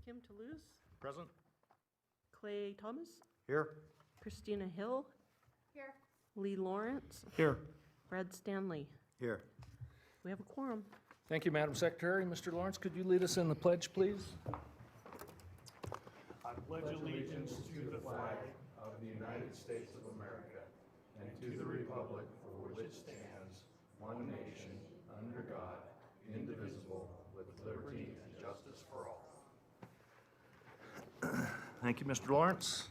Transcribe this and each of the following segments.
Kim Toulouse, Present. Clay Thomas, Here. Christina Hill. Here. Lee Lawrence, Here. Brad Stanley. Here. We have a quorum. Thank you, Madam Secretary. Mr. Lawrence, could you lead us in the pledge, please? I pledge allegiance to the flag of the United States of America and to the republic for which it stands, one nation, under God, indivisible, with liberty and justice for all. Thank you, Mr. Lawrence.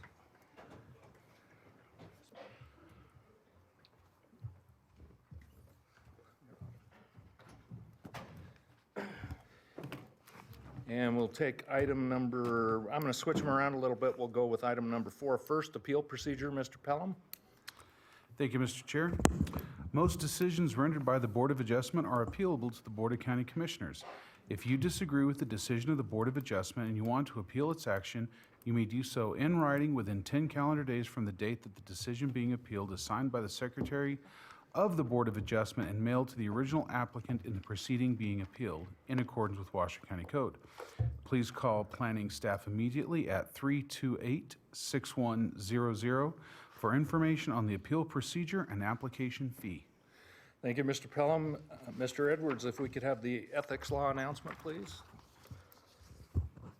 And we'll take item number, I'm going to switch them around a little bit. We'll go with item number 4 first, appeal procedure. Mr. Pelham. Thank you, Mr. Chair. Most decisions rendered by the Board of Adjustment are appealable to the Board of County Commissioners. If you disagree with the decision of the Board of Adjustment and you want to appeal its action, you may do so in writing within 10 calendar days from the date that the decision being appealed is signed by the Secretary of the Board of Adjustment and mailed to the original applicant in the proceeding being appealed in accordance with Washoe County Code. Please call planning staff immediately at 328-6100 for information on the appeal procedure and application fee. Thank you, Mr. Pelham. Mr. Edwards, if we could have the ethics law announcement, please.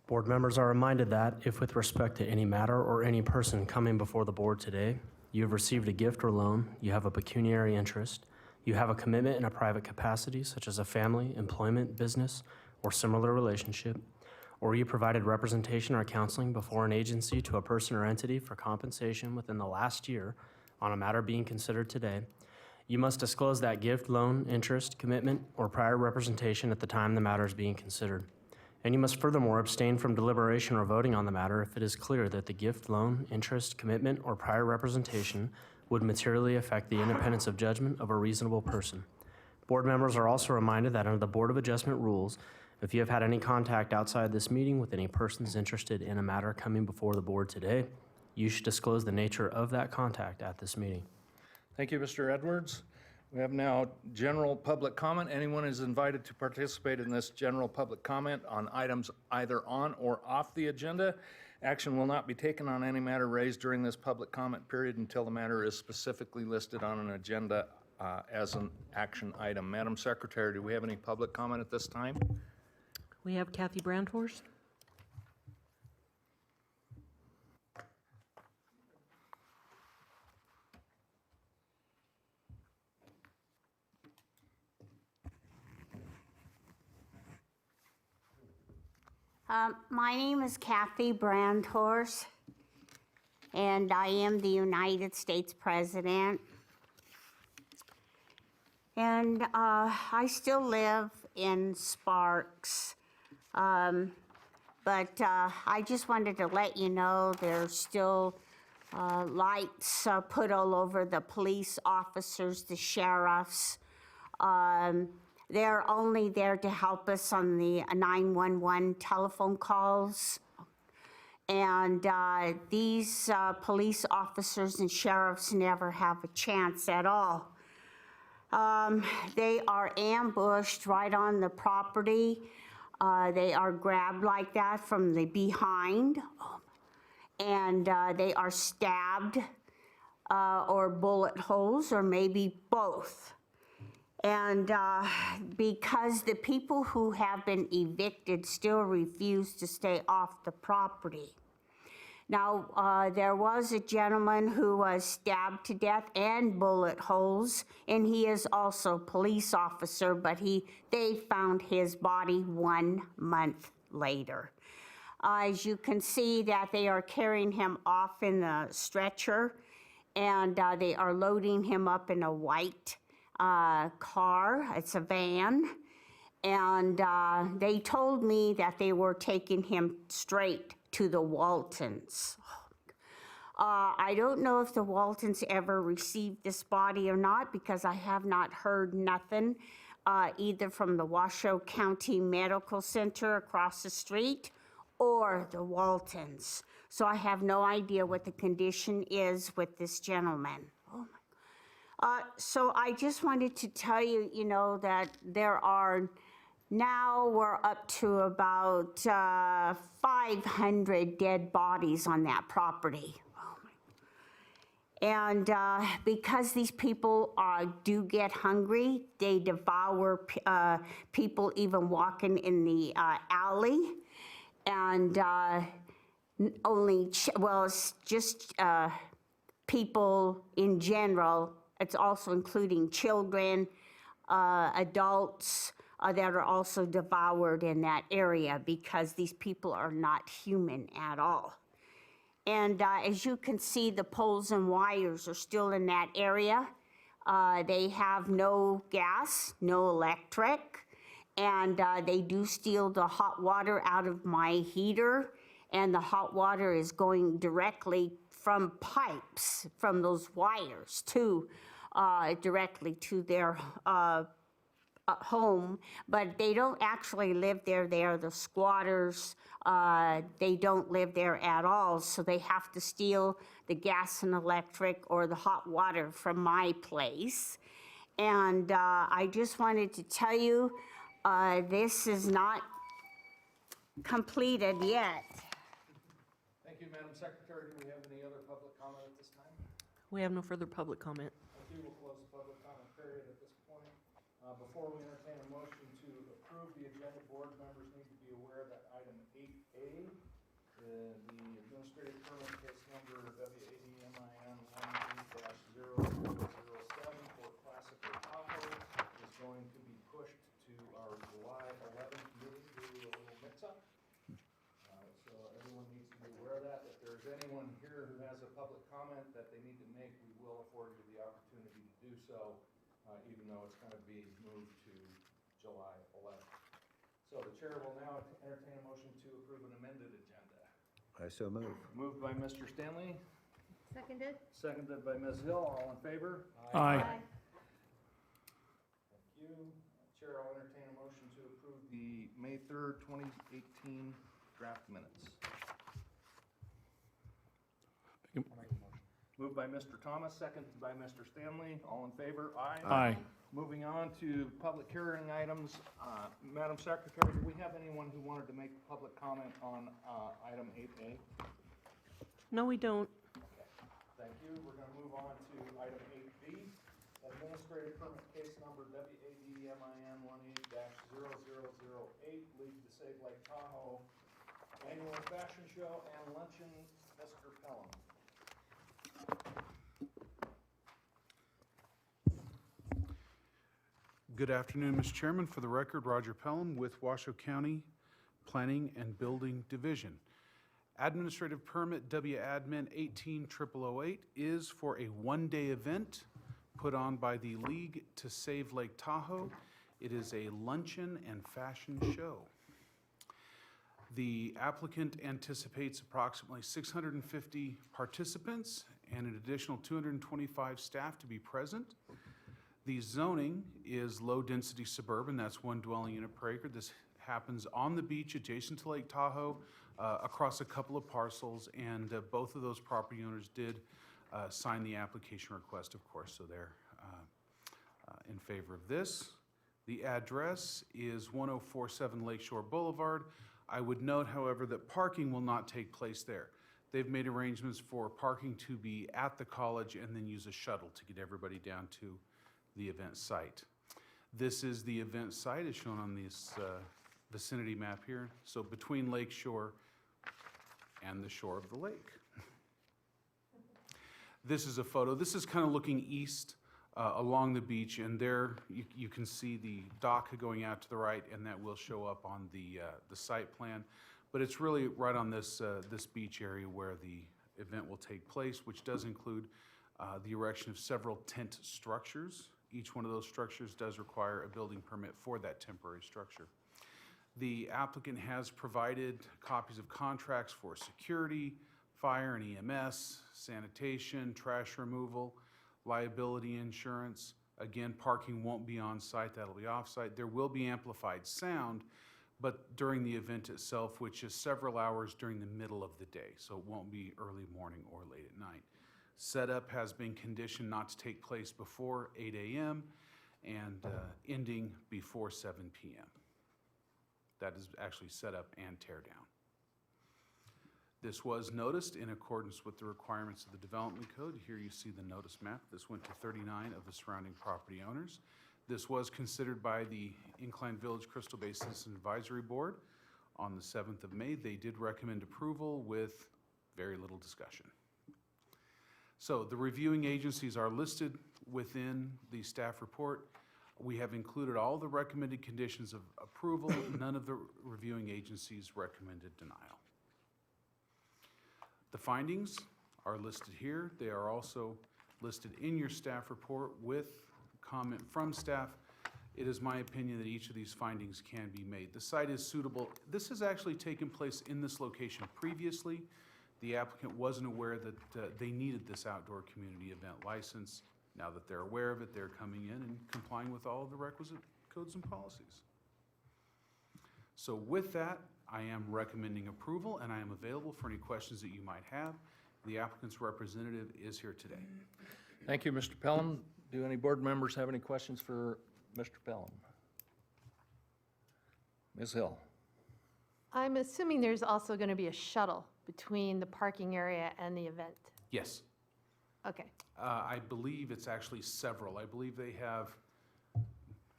Board members are reminded that if with respect to any matter or any person coming before the board today, you have received a gift or loan, you have a pecuniary interest, you have a commitment in a private capacity such as a family, employment, business, or similar relationship, or you provided representation or counseling before an agency to a person or entity for compensation within the last year on a matter being considered today, you must disclose that gift, loan, interest, commitment, or prior representation at the time the matter is being considered. And you must furthermore abstain from deliberation or voting on the matter if it is clear that the gift, loan, interest, commitment, or prior representation would materially affect the independence of judgment of a reasonable person. Board members are also reminded that under the Board of Adjustment rules, if you have had any contact outside this meeting with any persons interested in a matter coming before the board today, you should disclose the nature of that contact at this meeting. Thank you, Mr. Edwards. We have now general public comment. Anyone is invited to participate in this general public comment on items either on or off the agenda. Action will not be taken on any matter raised during this public comment period until the matter is specifically listed on an agenda as an action item. Madam Secretary, do we have any public comment at this time? We have Kathy Brandhorst. My name is Kathy Brandhorst, and I am the United States President. And I still live in Sparks, but I just wanted to let you know there's still lights put all over the police officers, the sheriffs. They're only there to help us on the 911 telephone calls. And these police officers and sheriffs never have a chance at all. They are ambushed right on the property. They are grabbed like that from the behind. And they are stabbed or bullet holes or maybe both. And because the people who have been evicted still refuse to stay off the property. Now, there was a gentleman who was stabbed to death and bullet holes, and he is also a police officer, but they found his body 1 month later. As you can see that they are carrying him off in the stretcher, and they are loading him up in a white car. It's a van, and they told me that they were taking him straight to the Waltons. I don't know if the Waltons ever received this body or not, because I have not heard nothing either from the Washoe County Medical Center across the street or the Waltons. So I have no idea what the condition is with this gentleman. So I just wanted to tell you, that there are Now we're up to about 500 dead bodies on that property. And because these people do get hungry, they devour people even walking in the alley. And it's just people in general. It's also including children, adults that are also devoured in that area because these people are not human at all. And as you can see, the poles and wires are still in that area. They have no gas, no electric, and they do steal the hot water out of my heater, and the hot water is going directly from pipes, from those wires to directly to their home, but they don't actually live there. They are the squatters. They don't live there at all, so they have to steal the gas and electric or the hot water from my place. And I just wanted to tell you, this is not completed yet. Thank you, Madam Secretary. Do we have any other public comment at this time? We have no further public comment. Thank you. We'll close the public comment period at this point. Before we entertain a motion to approve the agenda, board members need to be aware that item 8A, the administrative permit case number WADMIN 1-007 for Classic Tahoe is going to be pushed to our July 11th meeting due to a little mix-up. So everyone needs to be aware of that. If there's anyone here who has a public comment that they need to make, we will afford you the opportunity to do so, even though it's going to be moved to July 11th. So the chair will now entertain a motion to approve an amended agenda. I so move. Moved by Mr. Stanley, Seconded? seconded by Ms. Hill. All in favor? Aye. Thank you. Chair, I'll entertain a motion to approve the May 3rd, 2018 draft minutes. Moved by Mr. Thomas, seconded by Mr. Stanley. All in favor? Aye. Moving on to public hearing items. Madam Secretary, do we have anyone who wanted to make public comment on item 8A? No, we don't. Thank you. We're going to move on to item 8B, administrative permit case number WADMIN 18-0008, League to Save Lake Tahoe Annual Fashion Show and Luncheon, Mr. Pelham. Good afternoon, Mr. Chairman. For the record, Roger Pelham with Washoe County Planning and Building Division. Administrative permit WADMIN 18-0008 is for a one-day event put on by the League to Save Lake Tahoe. It is a luncheon and fashion show. The applicant anticipates approximately 650 participants and an additional 225 staff to be present. The zoning is low-density suburban, that's one dwelling unit per acre. This happens on the beach adjacent to Lake Tahoe, across a couple of parcels, and both of those property owners did sign the application request, of course, so they're in favor of this. The address is 1047 Lakeshore Boulevard. I would note, however, that parking will not take place there. They've made arrangements for parking to be at the college and then use a shuttle to get everybody down to the event site. This is the event site as shown on this vicinity map here. So between Lakeshore and the shore of the lake. This is a photo. This is kind of looking east along the beach, and there you can see the dock going out to the right, and that will show up on the site plan. But it's really right on this beach area where the event will take place, which does include the erection of several tent structures. Each one of those structures does require a building permit for that temporary structure. The applicant has provided copies of contracts for security, fire and EMS, sanitation, trash removal, liability insurance. Again, parking won't be on site, that'll be off site. There will be amplified sound, but during the event itself, which is several hours during the middle of the day, so it won't be early morning or late at night. Setup has been conditioned not to take place before 8 a.m. and ending before 7 p.m. that is actually set up and tear down. This was noticed in accordance with the requirements of the Development Code. Here you see the notice map. This went to 39 of the surrounding property owners. This was considered by the Incline Village Crystal Bay Citizen Advisory Board on the 7th of May. They did recommend approval with very little discussion. So the reviewing agencies are listed within the staff report. We have included all the recommended conditions of approval. None of the reviewing agencies recommended denial. The findings are listed here. They are also listed in your staff report with comment from staff. It is my opinion that each of these findings can be made. The site is suitable. This has actually taken place in this location previously. The applicant wasn't aware that they needed this outdoor community event license. Now that they're aware of it, they're coming in and complying with all of the requisite codes and policies. So with that, I am recommending approval, and I am available for any questions that you might have. The applicant's representative is here today. Thank you, Mr. Pelham. Do any board members have any questions for Mr. Pelham? Ms. Hill? I'm assuming there's also going to be a shuttle between the parking area and the event. Yes. Okay. I believe it's actually several. I believe they have,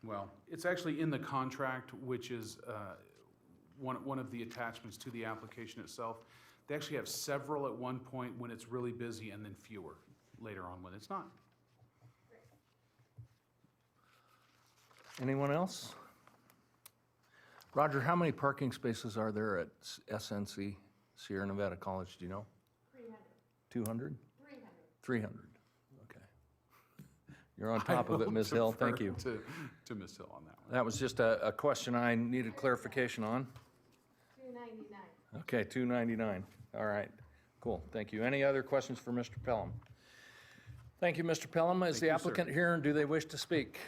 well, it's actually in the contract, which is one of the attachments to the application itself. They actually have several at one point when it's really busy, and then fewer later on when it's not. Anyone else? Roger, how many parking spaces are there at SNC, Sierra Nevada College, do you know? 300. 200? 300. 300, okay. You're on top of it, Ms. Hill, thank you. To Ms. Hill on that one. That was just a question I needed clarification on. 299. Okay, 299, all right, cool, thank you. Any other questions for Mr. Pelham? Thank you, Mr. Pelham. Is Thank the you, sir. applicant here, and do they wish to speak?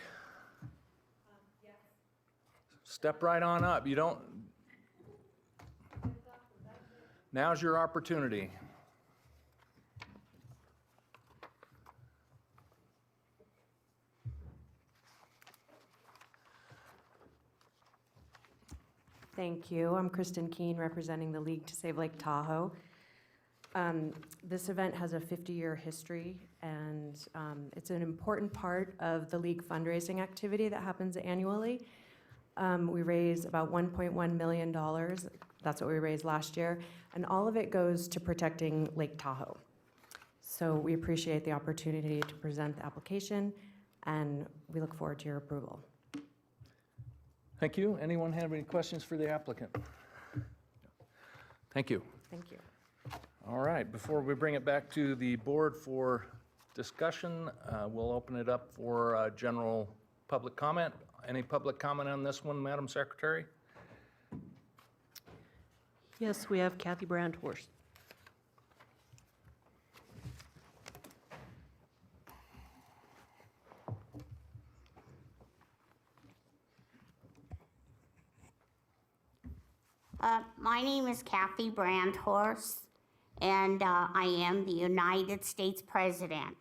Yes. Step right on up, you don't... Now's your opportunity. Thank you. I'm Kristen Keene, representing the League to Save Lake Tahoe. This event has a 50-year history, and it's an important part of the League fundraising activity that happens annually. We raise about $1.1 million. That's what we raised last year, and all of it goes to protecting Lake Tahoe. So we appreciate the opportunity to present the application, and we look forward to your approval. Thank you. Anyone have any questions for the applicant? Thank you. Thank you. All right, before we bring it back to the board for discussion, we'll open it up for general public comment. Any public comment on this one, Madam Secretary? Yes, we have Kathy Brandhorst. My name is Kathy Brandhorst, and I am the United States President.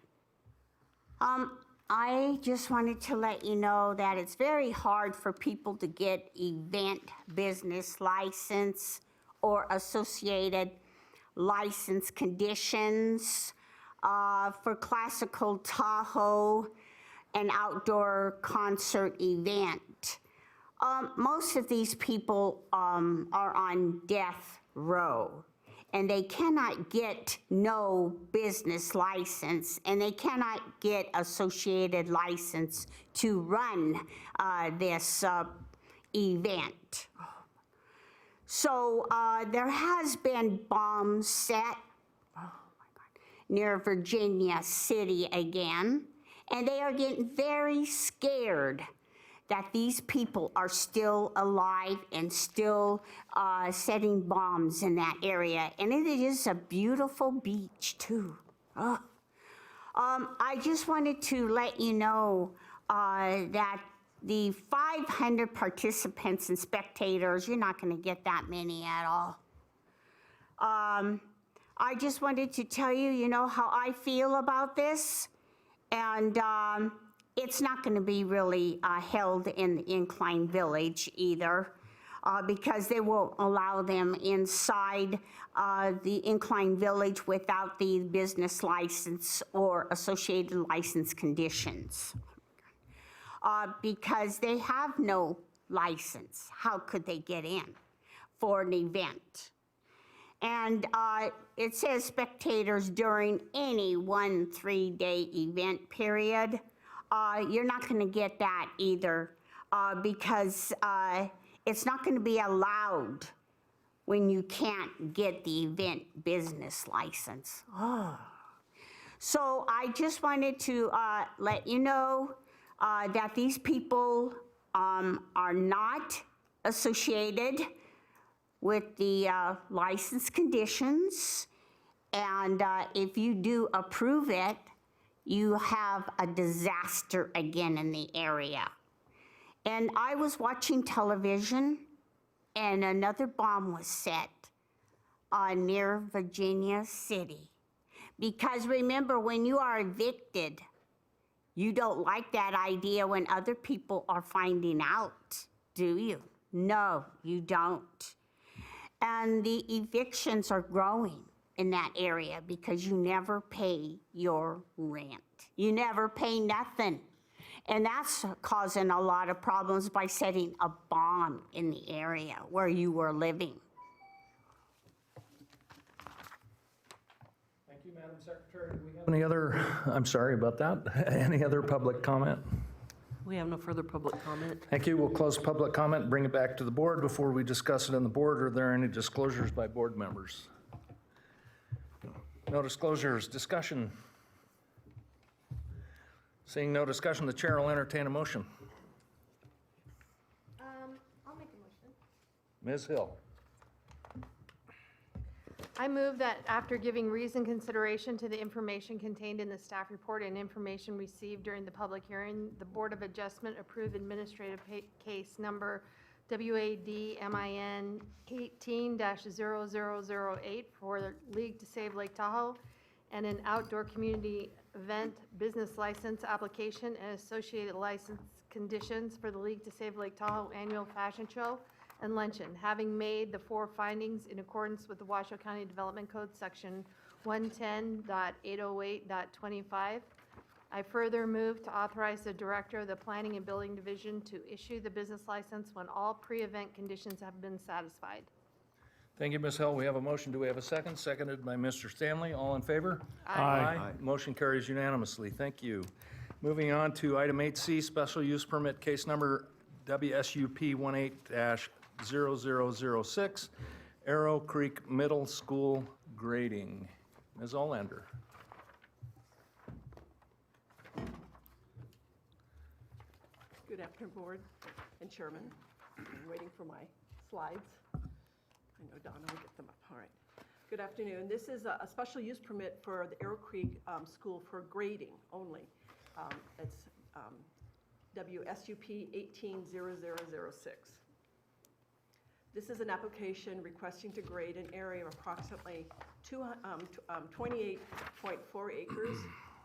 I just wanted to let you know that it's very hard for people to get event business license or associated license conditions for classical Tahoe and outdoor concert event. Most of these people are on death row, and they cannot get no business license, and they cannot get associated license to run this event. So there has been bombs set near Virginia City again, and they are getting very scared that these people are still alive and still setting bombs in that area. And it is a beautiful beach, too. I just wanted to let you know that the 500 participants and spectators, you're not going to get that many at all. I just wanted to tell you, you know, how I feel about this. And it's not going to be really held in the Incline Village either. because they won't allow them inside the Incline Village without the business license or associated license conditions. Because they have no license. How could they get in for an event? And it says spectators during any 1 3-day event period. You're not going to get that either because it's not going to be allowed when you can't get the event business license. So I just wanted to let you know that these people are not associated with the license conditions, and if you do approve it, you have a disaster again in the area. And I was watching television, and another bomb was set near Virginia City. Because remember, when you are evicted, you don't like that idea when other people are finding out, do you? No, you don't. And the evictions are growing in that area because you never pay your rent. You never pay nothing. And that's causing a lot of problems by setting a bomb in the area where you were living. Thank you, Madam Secretary. Do we have any other, I'm sorry about that, any other public comment? We have no further public comment. Thank you. We'll close public comment, bring it back to the board. Before we discuss it on the board, are there any disclosures by board members? No disclosures. Discussion? Seeing no discussion, the chair will entertain a motion. I'll make a motion. Ms. Hill. I move that after giving reasoned consideration to the information contained in the staff report and information received during the public hearing, the Board of Adjustment approve administrative case number WADMIN 18-0008 for League to Save Lake Tahoe and an outdoor community event business license application and associated license conditions for the League to Save Lake Tahoe annual fashion show and luncheon, having made the 4 findings in accordance with the Washoe County Development Code, Section 110.808.25. I further move to authorize the Director of the Planning and Building Division to issue the business license when all pre-event conditions have been satisfied. Thank you, Ms. Hill. We have a motion. Do we have a second? Seconded by Mr. Stanley. All in favor? Aye. Motion carries unanimously. Thank you. Moving on to item 8C, special use permit case number WSUP 18-0006, Arrow Creek Middle School grading. Ms. Olander. Good afternoon, Board and Chairman. I'm waiting for my slides. I know Donna will get them up. All right. Good afternoon. This is a special use permit for the Arrow Creek School for grading only. It's WSUP 18-0006. This is an application requesting to grade an area of approximately 28.4 acres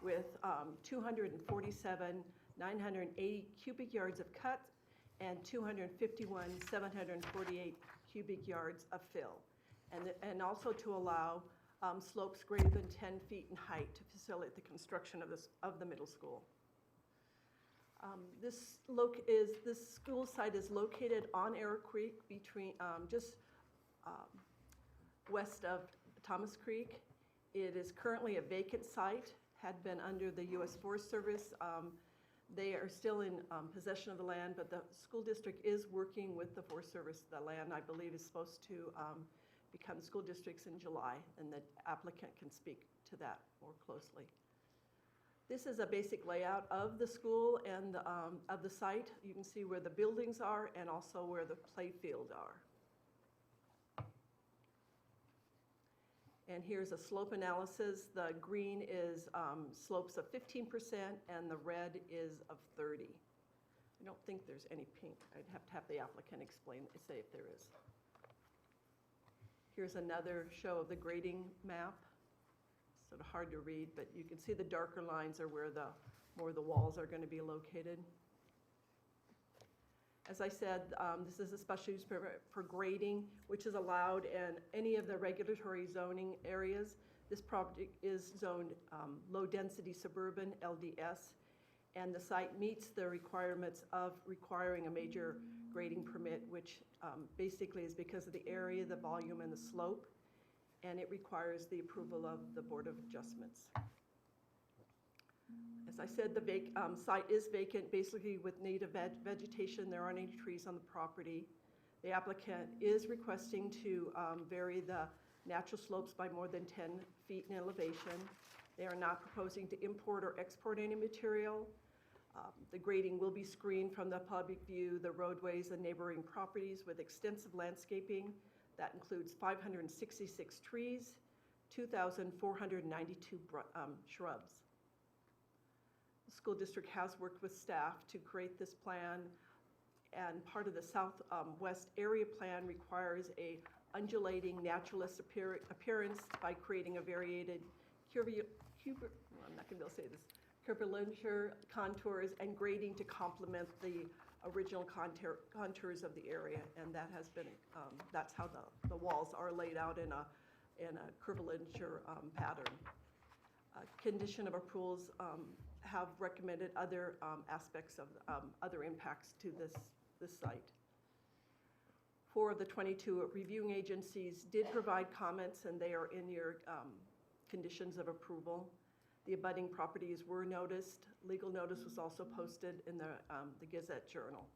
with 247,980 cubic yards of cut and 251,748 cubic yards of fill. And also to allow slopes greater than 10 feet in height to facilitate the construction of the middle school. This school site is located on Arrow Creek between just west of Thomas Creek. It is currently a vacant site, had been under the U.S. Forest Service. They are still in possession of the land, but the school district is working with the Forest Service. The land, I believe, is supposed to become school districts in July, and the applicant can speak to that more closely. This is a basic layout of the school and of the site. You can see where the buildings are and also where the play field are. And here's a slope analysis. The green is slopes of 15% and the red is of 30. I don't think there's any pink. I'd have to have the applicant explain, say if there is. Here's another show of the grading map. Sort of hard to read, but you can see the darker lines are where more of the walls are going to be located. As I said, this is a special use permit for grading, which is allowed in any of the regulatory zoning areas. This project is zoned low-density suburban, LDS, and the site meets the requirements of requiring a major grading permit, which basically is because of the area, the volume, and the slope, and it requires the approval of the Board of Adjustments. As I said, the site is vacant, basically with native vegetation. There aren't any trees on the property. The applicant is requesting to vary the natural slopes by more than 10 feet in elevation. They are not proposing to import or export any material. The grading will be screened from the public view, the roadways and neighboring properties with extensive landscaping. That includes 566 trees, 2,492 shrubs. The school district has worked with staff to create this plan, and part of the southwest area plan requires a undulating naturalist appearance by creating a variated I'm not going to be able to say this, curvilinear contours and grading to complement the original contours of the area, and that has been, that's how the walls are laid out in a curvilinear pattern. Condition of approvals have recommended other aspects of other impacts to this site. 4 of the 22 reviewing agencies did provide comments, and they are in your conditions of approval. The abutting properties were noticed. Legal notice was also posted in the Gazette Journal.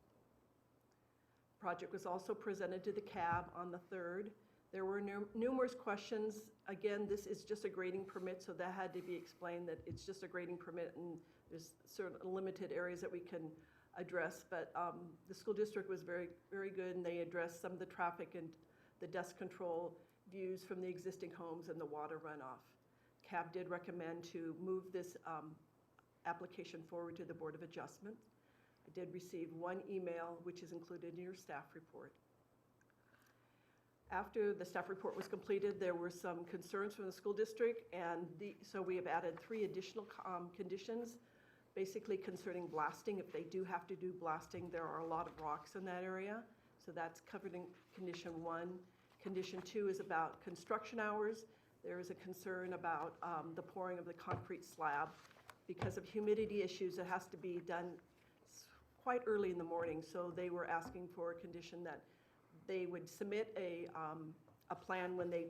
Project was also presented to the CAB on the 3rd. There were numerous questions. Again, this is just a grading permit, so that had to be explained that it's just a grading permit and there's certain limited areas that we can address. But the school district was very, very good, and they addressed some of the traffic and the dust control views from the existing homes and the water runoff. CAB did recommend to move this application forward to the Board of Adjustment. I did receive 1 email, which is included in your staff report. After the staff report was completed, there were some concerns from the school district, and so we have added 3 additional conditions, basically concerning blasting. If they do have to do blasting, there are a lot of rocks in that area, so that's covered in condition 1. Condition 2 is about construction hours. There is a concern about the pouring of the concrete slab. Because of humidity issues, it has to be done quite early in the morning, so they were asking for a condition that they would submit a plan when they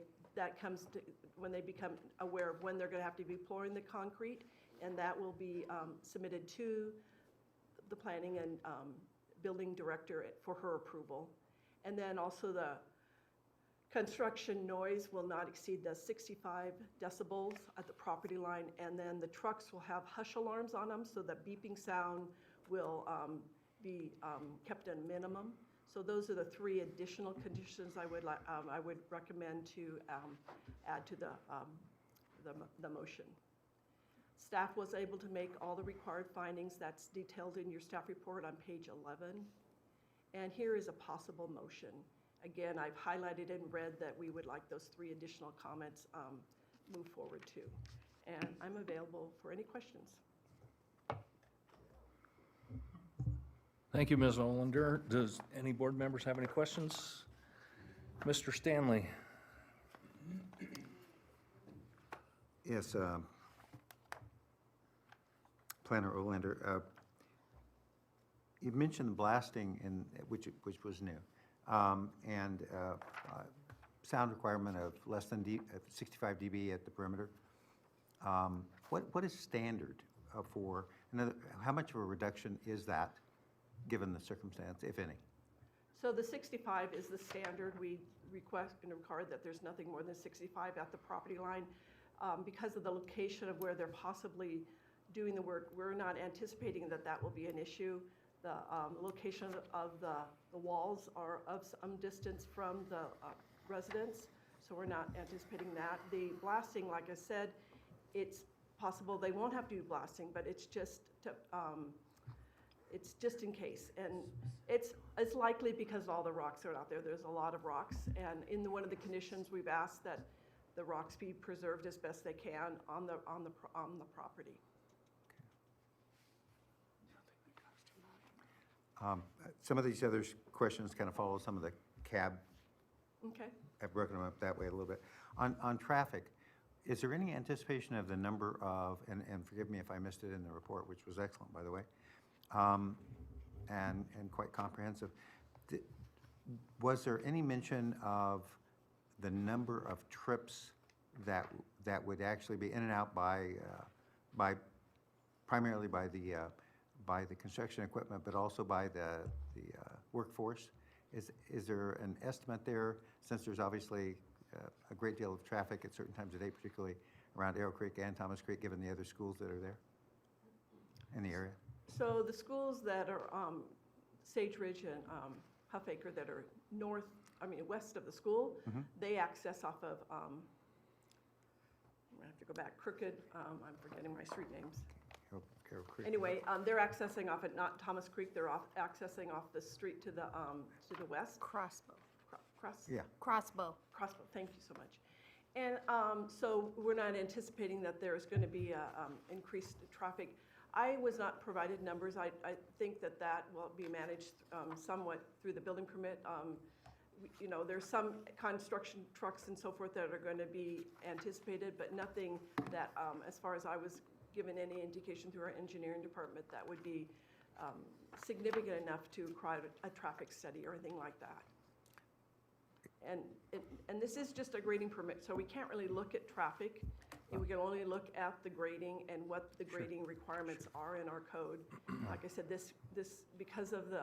become aware of when they're going to have to be pouring the concrete, and that will be submitted to the planning and building director for her approval. And then also the construction noise will not exceed the 65 decibels at the property line, and then the trucks will have hush alarms on them, so that beeping sound will be kept at a minimum. So those are the 3 additional conditions I would recommend to add to the motion. Staff was able to make all the required findings. That's detailed in your staff report on page 11. And here is a possible motion. Again, I've highlighted in red that we would like those 3 additional comments move forward to. And I'm available for any questions. Thank you, Ms. Olander. Does any board members have any questions? Mr. Stanley? Yes, Planner Olander, you mentioned blasting, which was new, and sound requirement of less than 65 dB at the perimeter. What is standard for, how much of a reduction is that, given the circumstance, if any? So the 65 is the standard. We request and require that there's nothing more than 65 at the property line. Because of the location of where they're possibly doing the work, we're not anticipating that that will be an issue. The location of the walls are of some distance from the residence, so we're not anticipating that. The blasting, like I said, it's possible they won't have to do blasting, but it's just in case. And it's likely because all the rocks are out there. There's a lot of rocks, and in one of the conditions, we've asked that the rocks be preserved as best they can on the property. Some of these other questions kind of follow some of the cab. Okay. I've broken them up that way a little bit. On traffic, is there any anticipation of the number of, and forgive me if I missed it in the report, which was excellent, by the way, and quite comprehensive. Was there any mention of the number of trips that would actually be in and out by primarily by the construction equipment, but also by the workforce? Is there an estimate there, since there's obviously a great deal of traffic at certain times of day, particularly around Arrow Creek and Thomas Creek, given the other schools that are there in the area? So the schools that are Sage Ridge and Huffacre that are west of the school, they access off of, I'm gonna have to go back, Crooked, I'm forgetting my street names. Arrow Creek. Anyway, they're accessing off at not Thomas Creek, they're accessing off the street to the west. Crossbow. Yeah. Crossbow. Crossbow, thank you so much. And so we're not anticipating that there's going to be increased traffic. I was not provided numbers. I think that will be managed somewhat through the building permit. There's some construction trucks and so forth that are going to be anticipated, but nothing that, as far as I was given any indication through our engineering department, that would be significant enough to require a traffic study or anything like that. And this is just a grading permit, so we can't really look at traffic. We can only look at the grading and what the grading requirements are in our code. Like I said, this because of the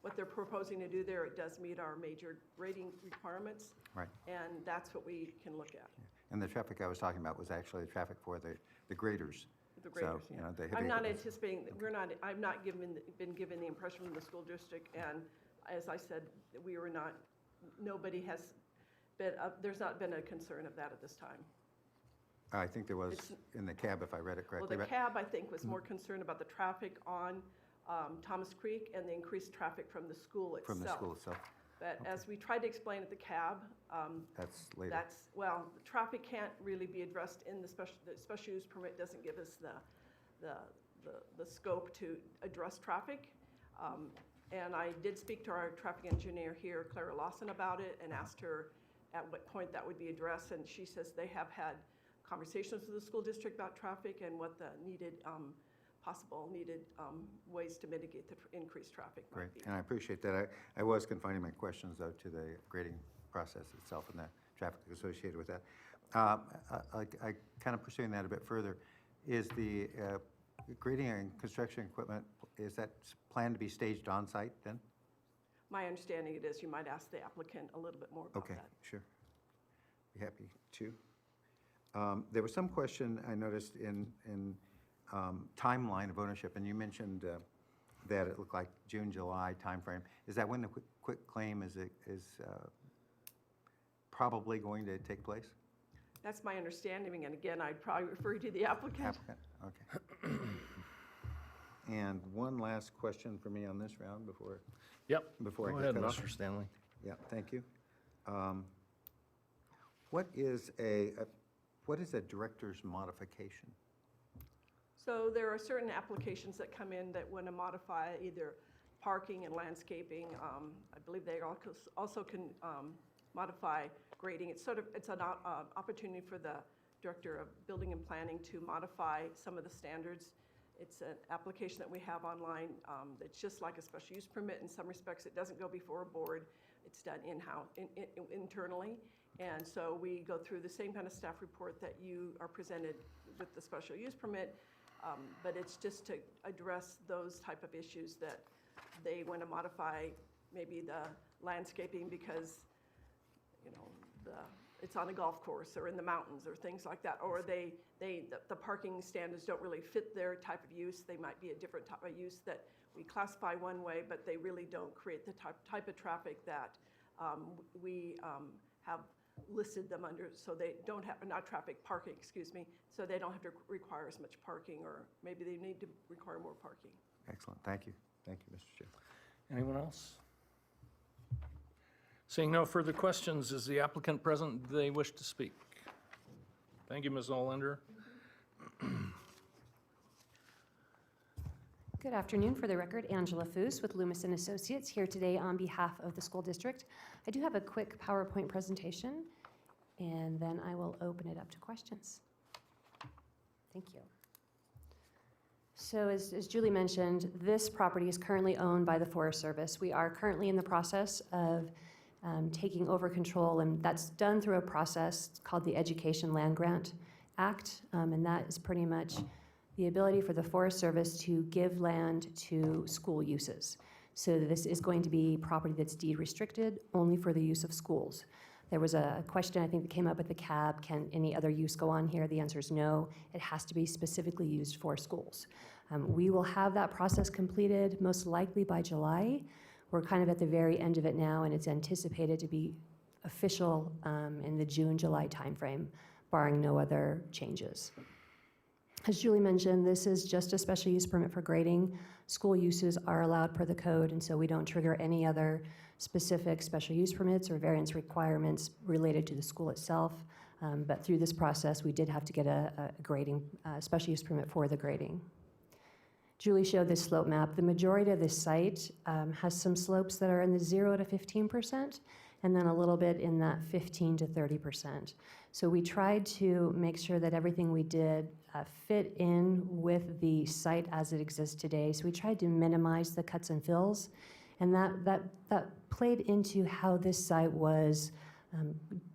what they're proposing to do there, it does meet our major grading requirements. Right. And that's what we can look at. And the traffic I was talking about was actually the traffic for the graders. The graders, So, yeah. the heavy I'm not equipment. anticipating, I've not been given the impression from the school district, and as I said, nobody has been, there's not been a concern of that at this time. I think there was in the cab, if I read it Well, correctly. the but- cab, I think, was more concerned about the traffic on Thomas Creek and the increased traffic from the school itself. From the school itself. But as we tried to explain at the cab, That's later. the traffic can't really be addressed in the special use permit doesn't give us the scope to address traffic. And I did speak to our traffic engineer here, Clara Lawson, about it and asked her at what point that would be addressed. And she says they have had conversations with the school district about traffic and what the possible needed ways to mitigate the increased traffic Great, might be. and I appreciate that. I was confining my questions, though, to the grading process itself and the traffic associated with that. I kind of pursuing that a bit further, is the grading and construction equipment, is that planned to be staged on-site then? My understanding it is, you might ask the applicant a little bit more about Okay, that. sure. Be happy to. There was some question I noticed in timeline of ownership, and you mentioned that it looked like June, July timeframe. Is that when the quit claim is probably going to take place? That's my understanding, and again, I'd probably refer you to the applicant. Applicant, okay. And one last question for me on this round before Yep. Before I Go get ahead, cut off. Mr. Stanley. Yeah, thank you. What is a director's modification? So there are certain applications that come in that want to modify either parking and landscaping. I believe they also can modify grading. It's an opportunity for the Director of Building and Planning to modify some of the standards. It's an application that we have online that's just like a special use permit in some respects. It doesn't go before a board. It's done in-house, internally. And so we go through the same kind of staff report that you are presented with the special use permit, but it's just to address those type of issues that they want to modify maybe the landscaping because, it's on a golf course or in the mountains or things like that, or the parking standards don't really fit their type of use. They might be a different type of use that we classify one way, but they really don't create the type of traffic that we have listed them under, so they don't have, parking, excuse me, so they don't have to require as much parking, or maybe they need to require more parking. Excellent, thank you. Thank you, Mr. Chair. Anyone else? Seeing no further questions, is the applicant present? Do they wish to speak? Thank you, Ms. Olander. Good afternoon. For the record, Angela Foos with Loomis and Associates here today on behalf of the school district. I do have a quick PowerPoint presentation, and then I will open it up to questions. Thank you. So as Julie mentioned, this property is currently owned by the Forest Service. We are currently in the process of taking over control, and that's done through a process called the Education Land Grant Act, and that is pretty much the ability for the Forest Service to give land to school uses. So this is going to be property that's deed restricted only for the use of schools. There was a question I think that came up at the CAB, can any other use go on here? The answer is no. It has to be specifically used for schools. We will have that process completed most likely by July. We're kind of at the very end of it now, and it's anticipated to be official in the June-July timeframe, barring no other changes. As Julie mentioned, this is just a special use permit for grading. School uses are allowed per the code, and so we don't trigger any other specific special use permits or variance requirements related to the school itself. But through this process, we did have to get a grading, special use permit for the grading. Julie showed this slope map. The majority of this site has some slopes that are in the 0 to 15%, and then a little bit in that 15 to 30%. So we tried to make sure that everything we did fit in with the site as it exists today. So we tried to minimize the cuts and fills, and that played into how this site was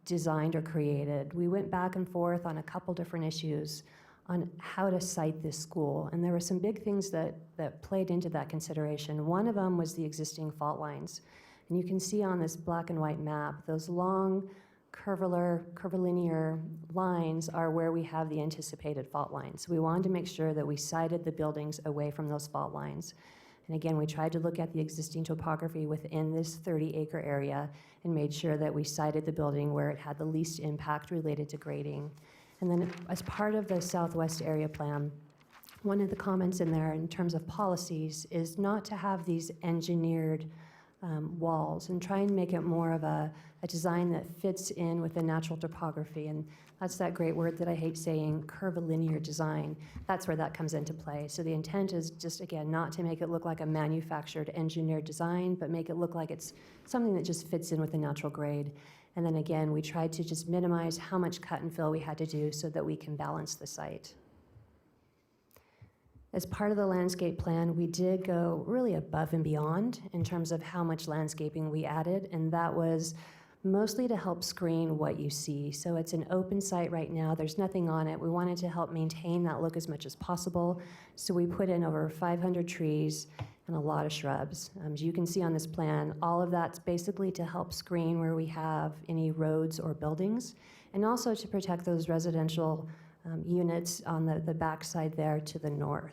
designed or created. We went back and forth on a couple different issues on how to site this school, and there were some big things that played into that consideration. One of them was the existing fault lines. And you can see on this black and white map, those long curvilinear lines are where we have the anticipated fault lines. So we wanted to make sure that we sited the buildings away from those fault lines. And again, we tried to look at the existing topography within this 30-acre area and made sure that we sited the building where it had the least impact related to grading. And then as part of the Southwest Area Plan, one of the comments in there in terms of policies is not to have these engineered walls and try and make it more of a design that fits in with the natural topography. And that's that great word that I hate saying, curvilinear design. That's where that comes into play. So the intent is just, again, not to make it look like a manufactured, engineered design, but make it look like it's something that just fits in with the natural grade. And then again, we tried to just minimize how much cut and fill we had to do so that we can balance the site. As part of the landscape plan, we did go really above and beyond in terms of how much landscaping we added, and that was mostly to help screen what you see. So it's an open site right now. There's nothing on it. We wanted to help maintain that look as much as possible, so we put in over 500 trees and a lot of shrubs. As you can see on this plan, all of that's basically to help screen where we have any roads or buildings, and also to protect those residential units on the backside there to the north.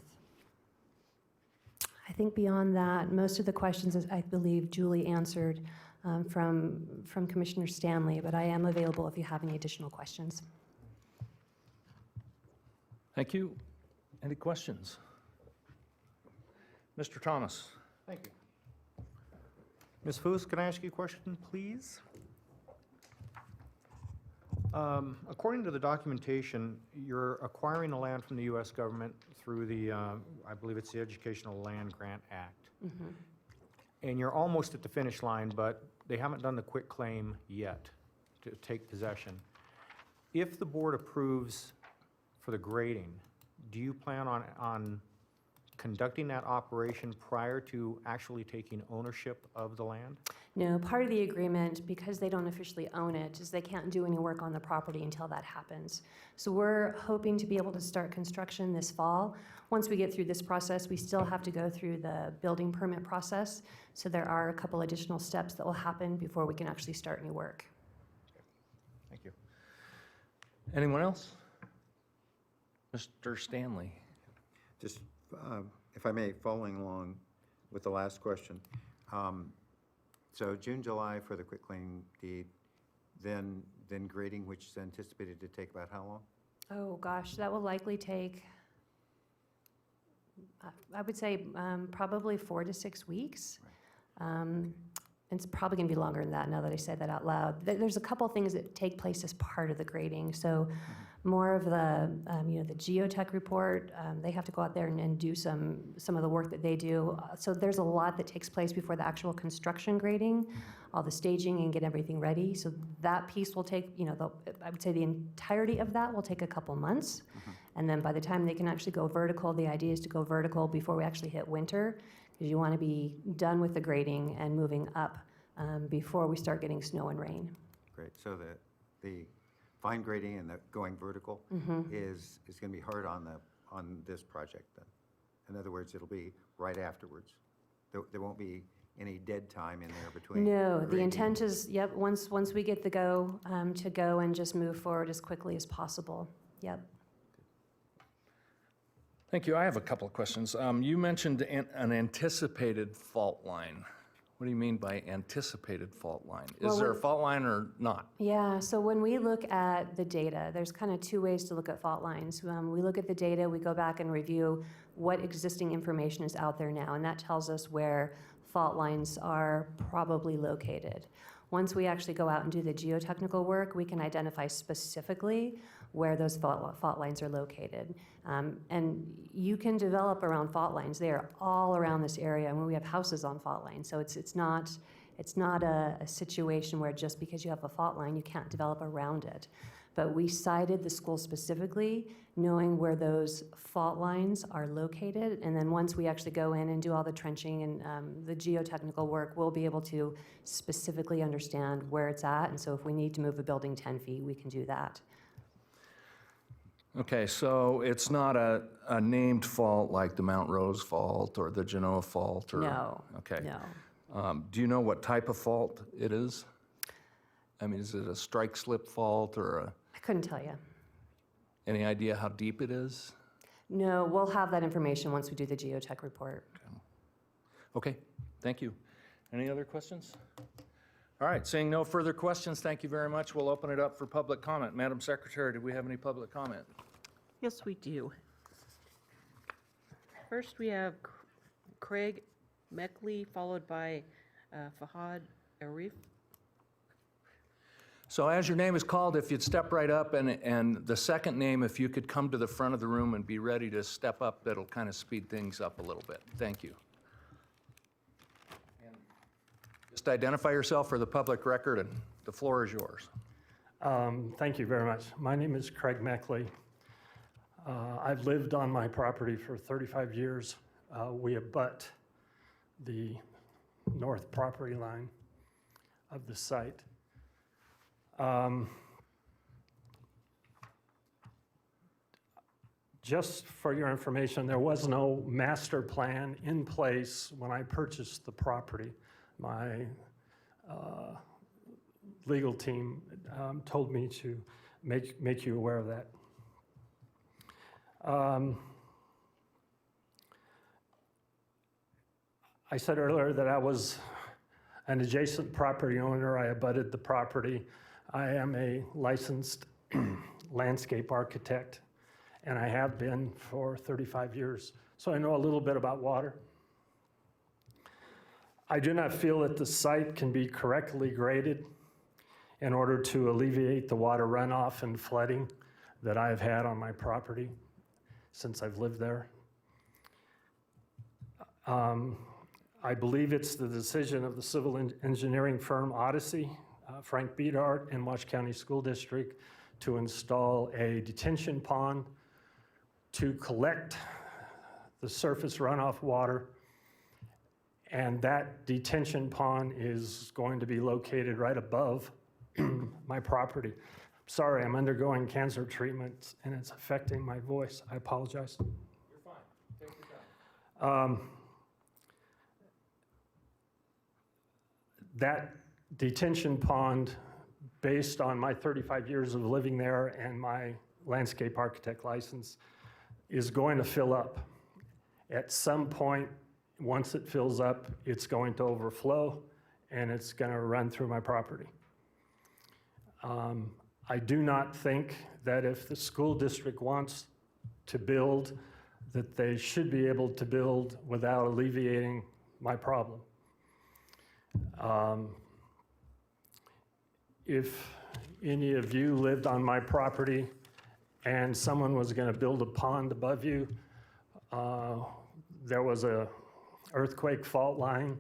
I think beyond that, most of the questions, I believe, Julie answered from Commissioner Stanley, but I am available if you have any additional questions. Thank you. Any questions? Mr. Thomas. Thank you. Ms. Foos, can I ask you a question, please? According to the documentation, you're acquiring the land from the U.S. government through the, I believe it's the Educational Land Grant Act. Mm-hmm. And you're almost at the finish line, but they haven't done the quick claim yet to take possession. If the board approves for the grading, do you plan on conducting that operation prior to actually taking ownership of the land? No, part of the agreement, because they don't officially own it, is they can't do any work on the property until that happens. So we're hoping to be able to start construction this fall. Once we get through this process, we still have to go through the building permit process. So there are a couple additional steps that will happen before we can actually start any work. Thank you. Anyone else? Mr. Stanley. Just, if I may, following along with the last question. So June, July for the quitclaim deed, then grading, which is anticipated to take about how long? Oh, gosh, that will likely take, I would say, probably 4 to 6 weeks. And it's probably going to be longer than that now that I say that out loud. There's a couple things that take place as part of the grading. So more of the, the geotech report, they have to go out there and do some of the work that they do. So there's a lot that takes place before the actual construction grading, all the staging and get everything ready. So that piece will take, I would say the entirety of that will take a couple months. And then by the time they can actually go vertical, the idea is to go vertical before we actually hit winter, because you want to be done with the grading and moving up before we start getting snow and rain. Great, so the fine grading and the going vertical is going to be hard on this project then? In other words, it'll be right afterwards? There won't be any dead time in there between? No, the grading? intent is, yep, once we get the go, to go and just move forward as quickly as possible. Yep. Thank you. I have a couple of questions. You mentioned an anticipated fault line. What do you mean by anticipated fault line? Is Well, there a fault line or not? Yeah, so when we look at the data, there's kind of two ways to look at fault lines. We look at the data, we go back and review what existing information is out there now, and that tells us where fault lines are probably located. Once we actually go out and do the geotechnical work, we can identify specifically where those fault lines are located. And you can develop around fault lines. They are all around this area. I mean, we have houses on fault lines, so it's not a situation where just because you have a fault line, you can't develop around it. But we cited the school specifically, knowing where those fault lines are located, and then once we actually go in and do all the trenching and the geotechnical work, we'll be able to specifically understand where it's at, and so if we need to move a building 10 feet, we can do that. Okay, so it's not a named fault like the Mount Rose fault or the Genoa fault? Or, No, okay. no. Do you know what type of fault it is? I mean, is it a strike slip fault or I couldn't tell you. any idea how deep it is? No, we'll have that information once we do the geotech report. Okay, thank you. Any other questions? All right, seeing no further questions, thank you very much. We'll open it up for public comment. Madam Secretary, do we have any public comment? Yes, we do. First, we have Craig Meckley, followed by Fahad Arif. So as your name is called, if you'd step right up, and the second name, if you could come to the front of the room and be ready to step up, that'll kind of speed things up a little bit. Thank you. And just identify yourself for the public record, and the floor is yours. Thank you very much. My name is Craig Meckley. I've lived on my property for 35 years. We abut the north property line of the site. Just for your information, there was no master plan in place when I purchased the property. My legal team told me to make you aware of that. I said earlier that I was an adjacent property owner. I abutted the property. I am a licensed landscape architect, and I have been for 35 years. So I know a little bit about water. I do not feel that the site can be correctly graded in order to alleviate the water runoff and flooding that I've had on my property since I've lived there. I believe it's the decision of the civil engineering firm Odyssey, Frank Beedart, and Washoe County School District to install a detention pond to collect the surface runoff water. And that detention pond is going to be located right above my property. Sorry, I'm undergoing cancer treatment and it's affecting my voice. I apologize. You're fine. Take your time. That detention pond, based on my 35 years of living there and my landscape architect license, is going to fill up. At some point, once it fills up, it's going to overflow and it's going to run through my property. I do not think that if the school district wants to build, that they should be able to build without alleviating my problem. If any of you lived on my property and someone was going to build a pond above you, there was a earthquake fault line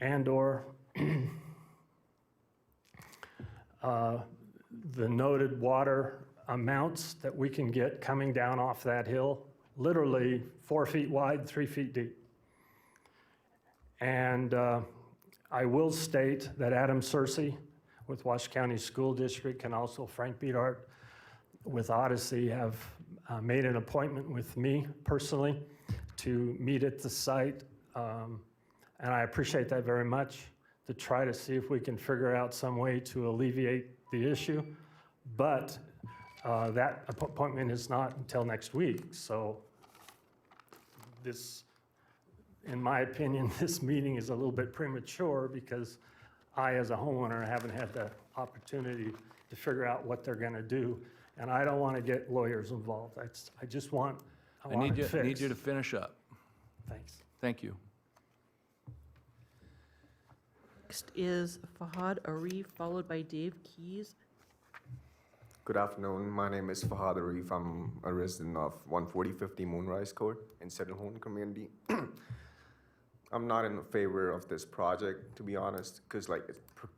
and/or the noted water amounts that we can get coming down off that hill, literally 4 feet wide, 3 feet deep. And I will state that Adam Searcy with Washoe County School District and also Frank Beadart with Odyssey have made an appointment with me personally to meet at the site. And I appreciate that very much, to try to see if we can figure out some way to alleviate the issue. But that appointment is not until next week. So this, in my opinion, this meeting is a little bit premature because I, as a homeowner, haven't had the opportunity to figure out what they're going to do. And I don't want to get lawyers involved. I just want, I want it fixed. Need you to finish up. Thanks. Thank you. Next is Fahad Arif, followed by Dave Keys. Good afternoon. My name is Fahad Arif. I'm a resident of 14050 Moonrise Court in Settle Home community. I'm not in favor of this project, to be honest, because like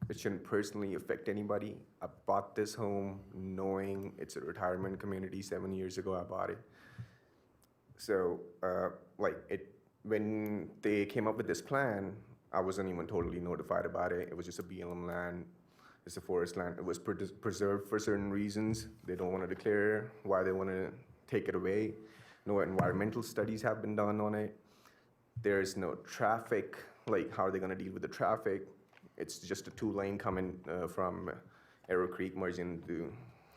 it shouldn't personally affect anybody. I bought this home knowing it's a retirement community. 7 years ago, I bought it. So when they came up with this plan, I wasn't even totally notified about it. It was just a BLM land. It's a forest land. It was preserved for certain reasons. They don't want to declare why they want to take it away. No environmental studies have been done on it. There's no traffic, like how are they going to deal with the traffic? It's just a 2-lane coming from Arrow Creek merging into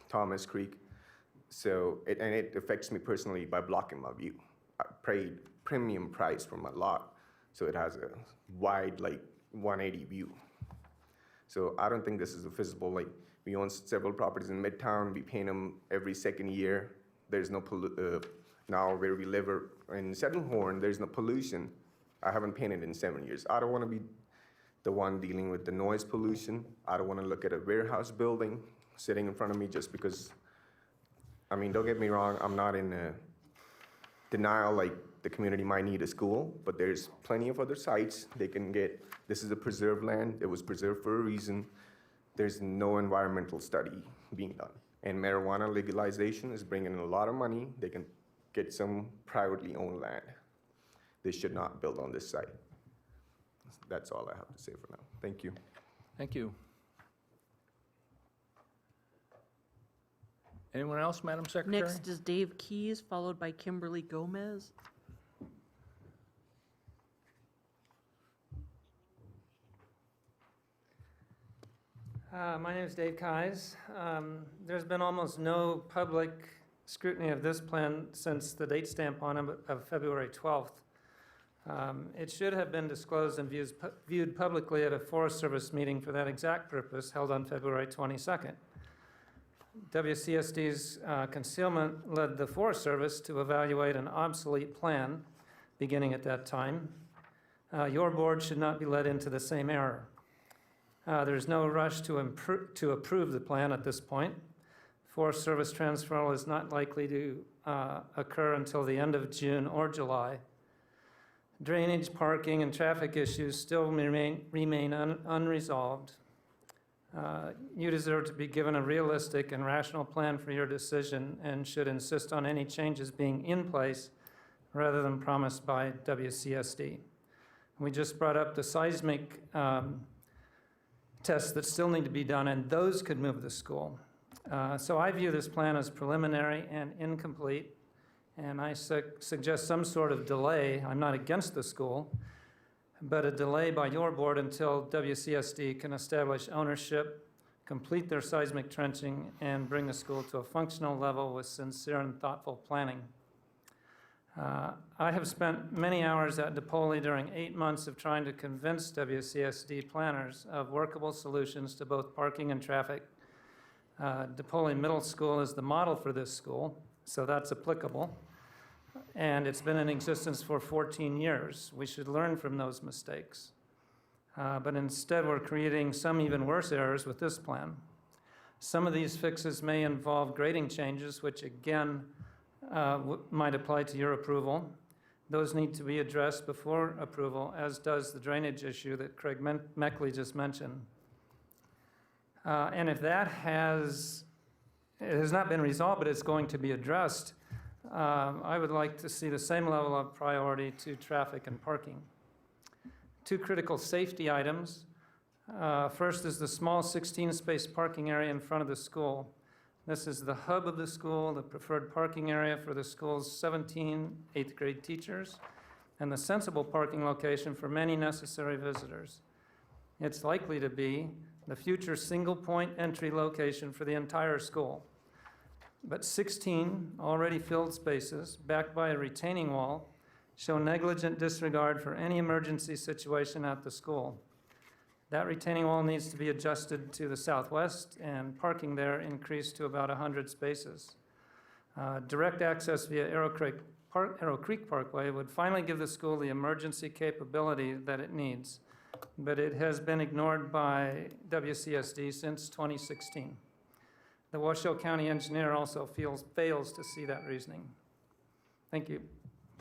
Thomas Creek. So, it affects me personally by blocking my view. I paid premium price for my lot, so it has a wide, like 180 view. So I don't think this is feasible. Like, we own several properties in Midtown. We paint them every second year. There's no now where we live in Settlehorn, there's no pollution. I haven't painted in 7 years. I don't want to be the one dealing with the noise pollution. I don't want to look at a warehouse building sitting in front of me just because, I mean, don't get me wrong, I'm not in denial like the community might need a school, but there's plenty of other sites they can get. This is a preserved land. It was preserved for a reason. There's no environmental study being done. And marijuana legalization is bringing in a lot of money. They can get some privately owned land. They should not build on this site. That's all I have to say for now. Thank you. Thank you. Anyone else, Madam Secretary? Next is Dave Keys, followed by Kimberly Gomez. My name is Dave Keyes. There's been almost no public scrutiny of this plan since the date stamp on it of February 12th. It should have been disclosed and viewed publicly at a Forest Service meeting for that exact purpose held on February 22nd. WCSD's concealment led the Forest Service to evaluate an obsolete plan beginning at that time. Your board should not be led into the same error. There's no rush to approve the plan at this point. Forest Service transferal is not likely to occur until the end of June or July. Drainage, parking, and traffic issues still remain unresolved. You deserve to be given a realistic and rational plan for your decision and should insist on any changes being in place rather than promised by WCSD. We just brought up the seismic tests that still need to be done, and those could move the school. So I view this plan as preliminary and incomplete, and I suggest some sort of delay. I'm not against the school, but a delay by your board until WCSD can establish ownership, complete their seismic trenching, and bring the school to a functional level with sincere and thoughtful planning. I have spent many hours at DePoli during 8 months of trying to convince WCSD planners of workable solutions to both parking and traffic. DePoli Middle School is the model for this school, so that's applicable. And it's been in existence for 14 years. We should learn from those mistakes. but instead we're creating some even worse errors with this plan. Some of these fixes may involve grading changes, which again might apply to your approval. Those need to be addressed before approval, as does the drainage issue that Craig Meckley just mentioned. And if that has not been resolved, but it's going to be addressed, I would like to see the same level of priority to traffic and parking. Two critical safety items. First is the small 16-space parking area in front of the school. This is the hub of the school, the preferred parking area for the school's 17 8th grade teachers, and the sensible parking location for many necessary visitors. It's likely to be the future single-point entry location for the entire school. But 16 already filled spaces, backed by a retaining wall, show negligent disregard for any emergency situation at the school. That retaining wall needs to be adjusted to the southwest and parking there increased to about 100 spaces. Direct access via Arrow Creek Parkway would finally give the school the emergency capability that it needs, but it has been ignored by WCSD since 2016. The Washoe County engineer also fails to see that reasoning. Thank you.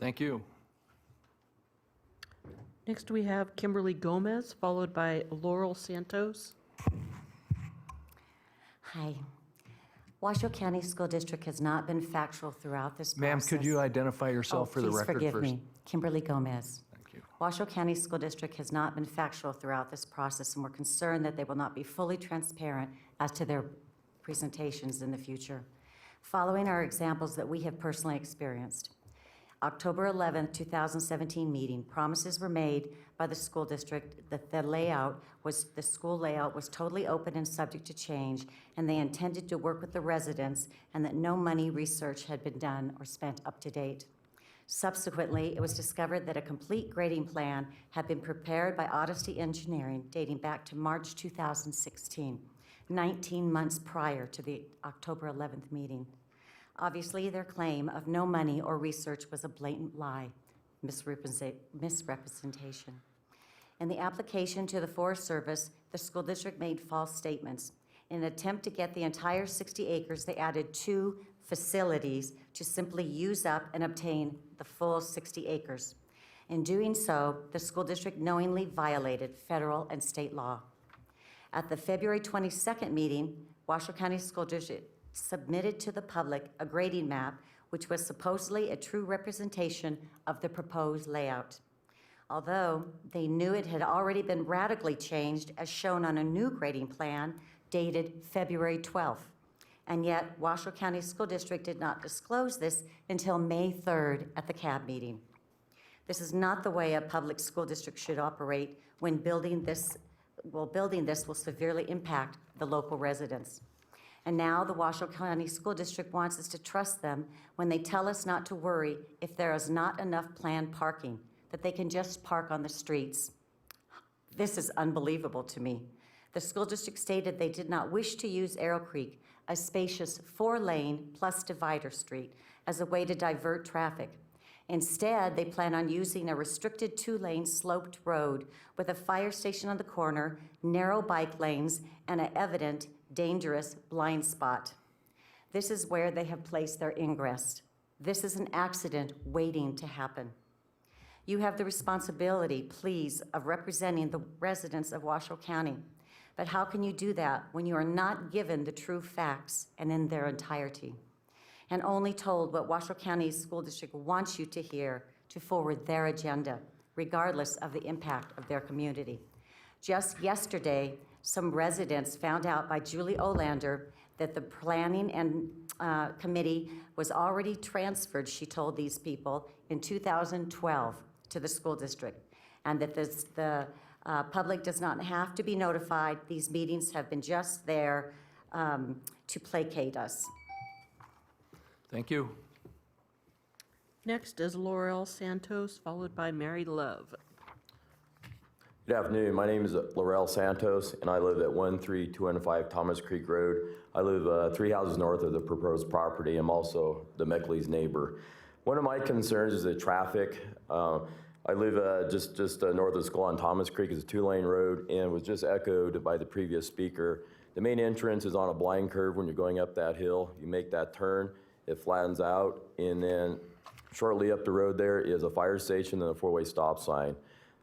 Thank you. Next, we have Kimberly Gomez, followed by Laurel Santos. Hi. Washoe County School District has not been factual throughout this process. Ma'am, could you identify yourself for the record Please first? forgive me. Kimberly Gomez. Thank you. Washoe County School District has not been factual throughout this process, and we're concerned that they will not be fully transparent as to their presentations in the future. Following are examples that we have personally experienced. October 11, 2017 meeting, promises were made by the school district that the school layout was totally open and subject to change, and they intended to work with the residents, and that no money research had been done or spent up to date. Subsequently, it was discovered that a complete grading plan had been prepared by Odyssey Engineering dating back to March 2016, 19 months prior to the October 11th meeting. Obviously, their claim of no money or research was a blatant lie, misrepresentation. In the application to the Forest Service, the school district made false statements. In an attempt to get the entire 60 acres, they added 2 facilities to simply use up and obtain the full 60 acres. In doing so, the school district knowingly violated federal and state law. At the February 22nd meeting, Washoe County School District submitted to the public a grading map, which was supposedly a true representation of the proposed layout. Although they knew it had already been radically changed as shown on a new grading plan dated February 12th. And yet, Washoe County School District did not disclose this until May 3rd at the CAB meeting. This is not the way a public school district should operate when building this will severely impact the local residents. And now the Washoe County School District wants us to trust them when they tell us not to worry if there is not enough planned parking, that they can just park on the streets. This is unbelievable to me. The school district stated they did not wish to use Arrow Creek, a spacious 4-lane plus divider street, as a way to divert traffic. Instead, they plan on using a restricted 2-lane sloped road with a fire station on the corner, narrow bike lanes, and an evident dangerous blind spot. This is where they have placed their ingress. This is an accident waiting to happen. You have the responsibility, please, of representing the residents of Washoe County. But how can you do that when you are not given the true facts and in their entirety, and only told what Washoe County School District wants you to hear to forward their agenda, regardless of the impact of their community? Just yesterday, some residents found out by Julie Olander that the planning and committee was already transferred, she told these people, in 2012 to the school district, and that the public does not have to be notified. These meetings have been just there to placate us. Thank you. Next is Laurel Santos, followed by Mary Love. Good afternoon. My name is Laurel Santos, and I live at 13205 Thomas Creek Road. I live 3 houses north of the proposed property. I'm also the Meckley's neighbor. One of my concerns is the traffic. I live just north of the school on Thomas Creek. It's a 2-lane road, and was just echoed by the previous speaker. The main entrance is on a blind curve when you're going up that hill. You make that turn, it flattens out, and then shortly up the road there is a fire station and a 4-way stop sign.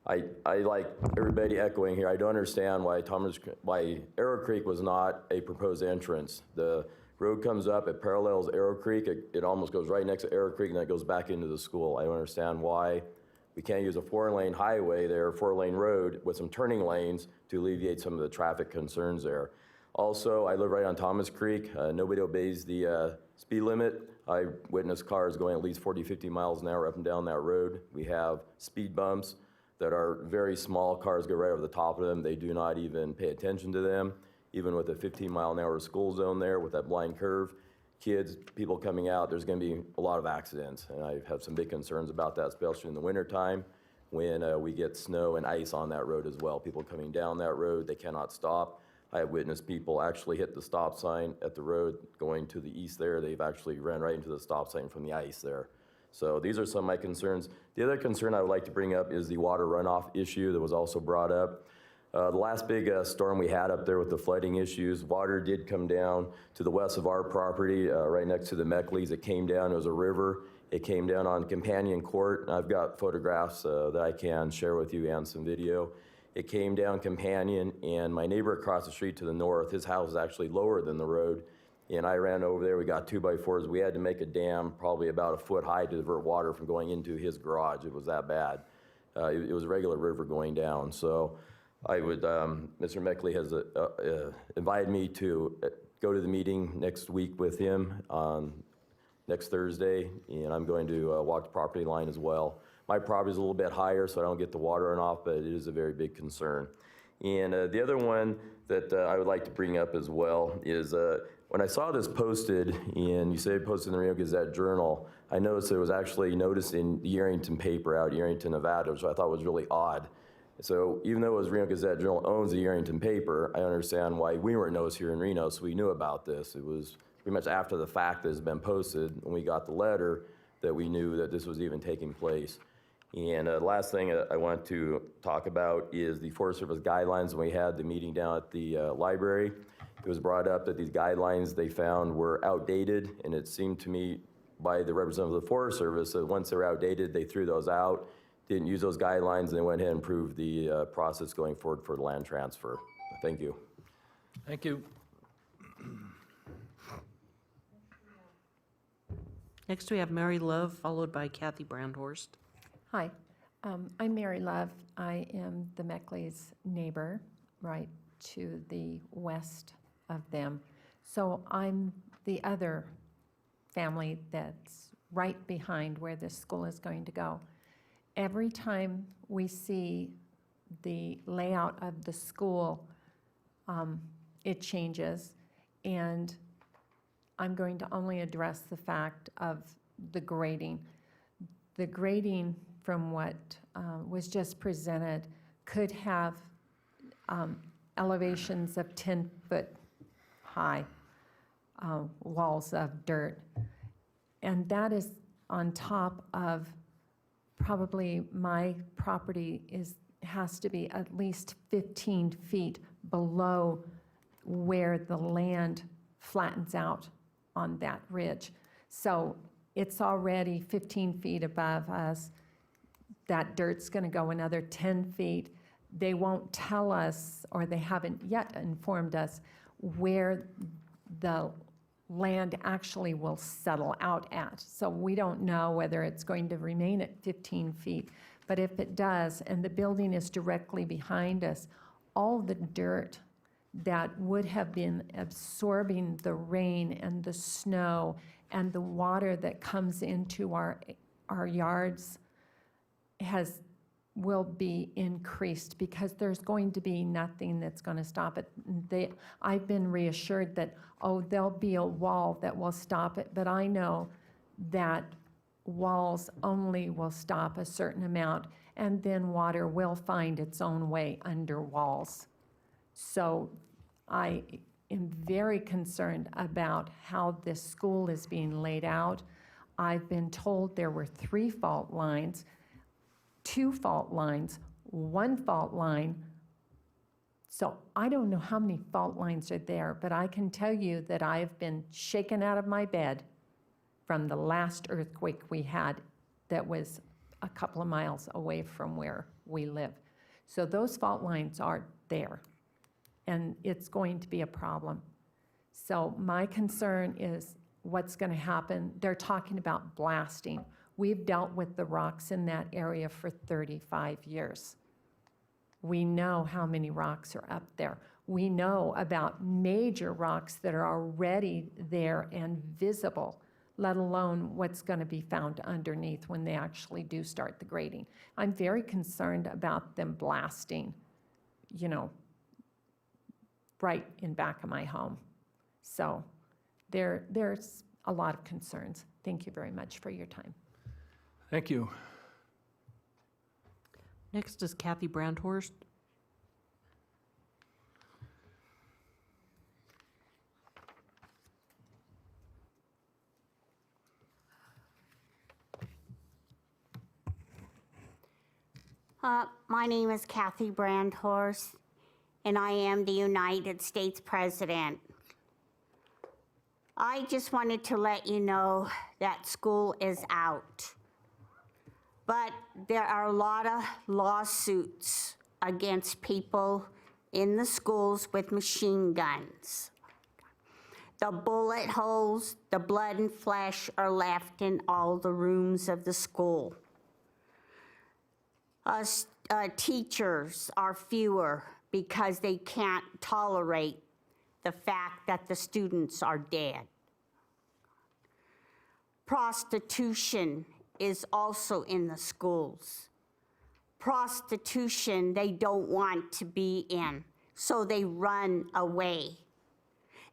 I like everybody echoing here. I don't understand why Arrow Creek was not a proposed entrance. The road comes up, it parallels Arrow Creek. It almost goes right next to Arrow Creek, and then it goes back into the school. I don't understand why we can't use a 4-lane highway there, 4-lane road with some turning lanes to alleviate some of the traffic concerns there. Also, I live right on Thomas Creek. Nobody obeys the speed limit. I witnessed cars going at least 40, 50 miles an hour up and down that road. We have speed bumps that are very small. Cars go right over the top of them. They do not even pay attention to them. Even with a 15-mile-an-hour school zone there with that blind curve, kids, people coming out, there's going to be a lot of accidents. And I have some big concerns about that, especially in the wintertime when we get snow and ice on that road as well. People coming down that road, they cannot stop. I have witnessed people actually hit the stop sign at the road going to the east there. They've actually ran right into the stop sign from the ice there. So these are some of my concerns. The other concern I would like to bring up is the water runoff issue that was also brought up. The last big storm we had up there with the flooding issues, water did come down to the west of our property, right next to the Meckleys. It came down, it was a river. It came down on Companion Court, and I've got photographs that I can share with you and some video. It came down Companion, and my neighbor across the street to the north, his house is actually lower than the road, and I ran over there. We got 2x4s. We had to make a dam probably about a foot high to divert water from going into his garage. It was that bad. It was a regular river going down. So I would, Mr. Meckley has invited me to go to the meeting next week with him on next Thursday, and I'm going to walk the property line as well. My property is a little bit higher, so I don't get the water runoff, but it is a very big concern. And the other one that I would like to bring up as well is when I saw this posted, and you say it posted in the Reno Gazette Journal, I noticed it was actually noticed in the Arrington paper out in Arrington, Nevada, which I thought was really odd. So even though it was Reno Gazette Journal owns the Arrington paper, I understand why we weren't noticed here in Reno, so we knew about this. It was pretty much after the fact that it's been posted, when we got the letter, that we knew that this was even taking place. And the last thing I want to talk about is the Forest Service guidelines. When we had the meeting down at the library, it was brought up that these guidelines they found were outdated, and it seemed to me by the representative of the Forest Service that once they were outdated, they threw those out, didn't use those guidelines, and they went ahead and improved the process going forward for the land transfer. Thank you. Thank you. Next, we have Mary Love, followed by Kathy Brandhorst. Hi, I'm Mary Love. I am the Meckleys' neighbor, right to the west of them. So I'm the other family that's right behind where this school is going to go. Every time we see the layout of the school, it changes, and I'm going to only address the fact of the grading. The grading from what was just presented could have elevations of 10-foot high walls of dirt. And that is on top of probably my property has to be at least 15 feet below where the land flattens out on that ridge. So it's already 15 feet above us. That dirt's going to go another 10 feet. They won't tell us, or they haven't yet informed us, where the land actually will settle out at. So we don't know whether it's going to remain at 15 feet. But if it does, and the building is directly behind us, all the dirt that would have been absorbing the rain and the snow and the water that comes into our yards will be increased, because there's going to be nothing that's going to stop it. I've been reassured that, there'll be a wall that will stop it, but I know that walls only will stop a certain amount, and then water will find its own way under walls. So I am very concerned about how this school is being laid out. I've been told there were 3 fault lines. 2 fault lines, 1 fault line. So I don't know how many fault lines are there, but I can tell you that I have been shaken out of my bed from the last earthquake we had that was a couple of miles away from where we live. So those fault lines are there, and it's going to be a problem. So my concern is what's going to happen. They're talking about blasting. We've dealt with the rocks in that area for 35 years. We know how many rocks are up there. We know about major rocks that are already there and visible, let alone what's going to be found underneath when they actually do start the grading. I'm very concerned about them blasting, you know, right in back of my home. So there's a lot of concerns. Thank you very much for your time. Thank you. Next is Kathy Brandhorst. My name is Kathy Brandhorst, and I am the United States President. I just wanted to let you know that school is out. But there are a lot of lawsuits against people in the schools with machine guns. The bullet holes, the blood and flesh are left in all the rooms of the school. Teachers are fewer because they can't tolerate the fact that the students are dead. Prostitution is also in the schools. Prostitution they don't want to be in, so they run away.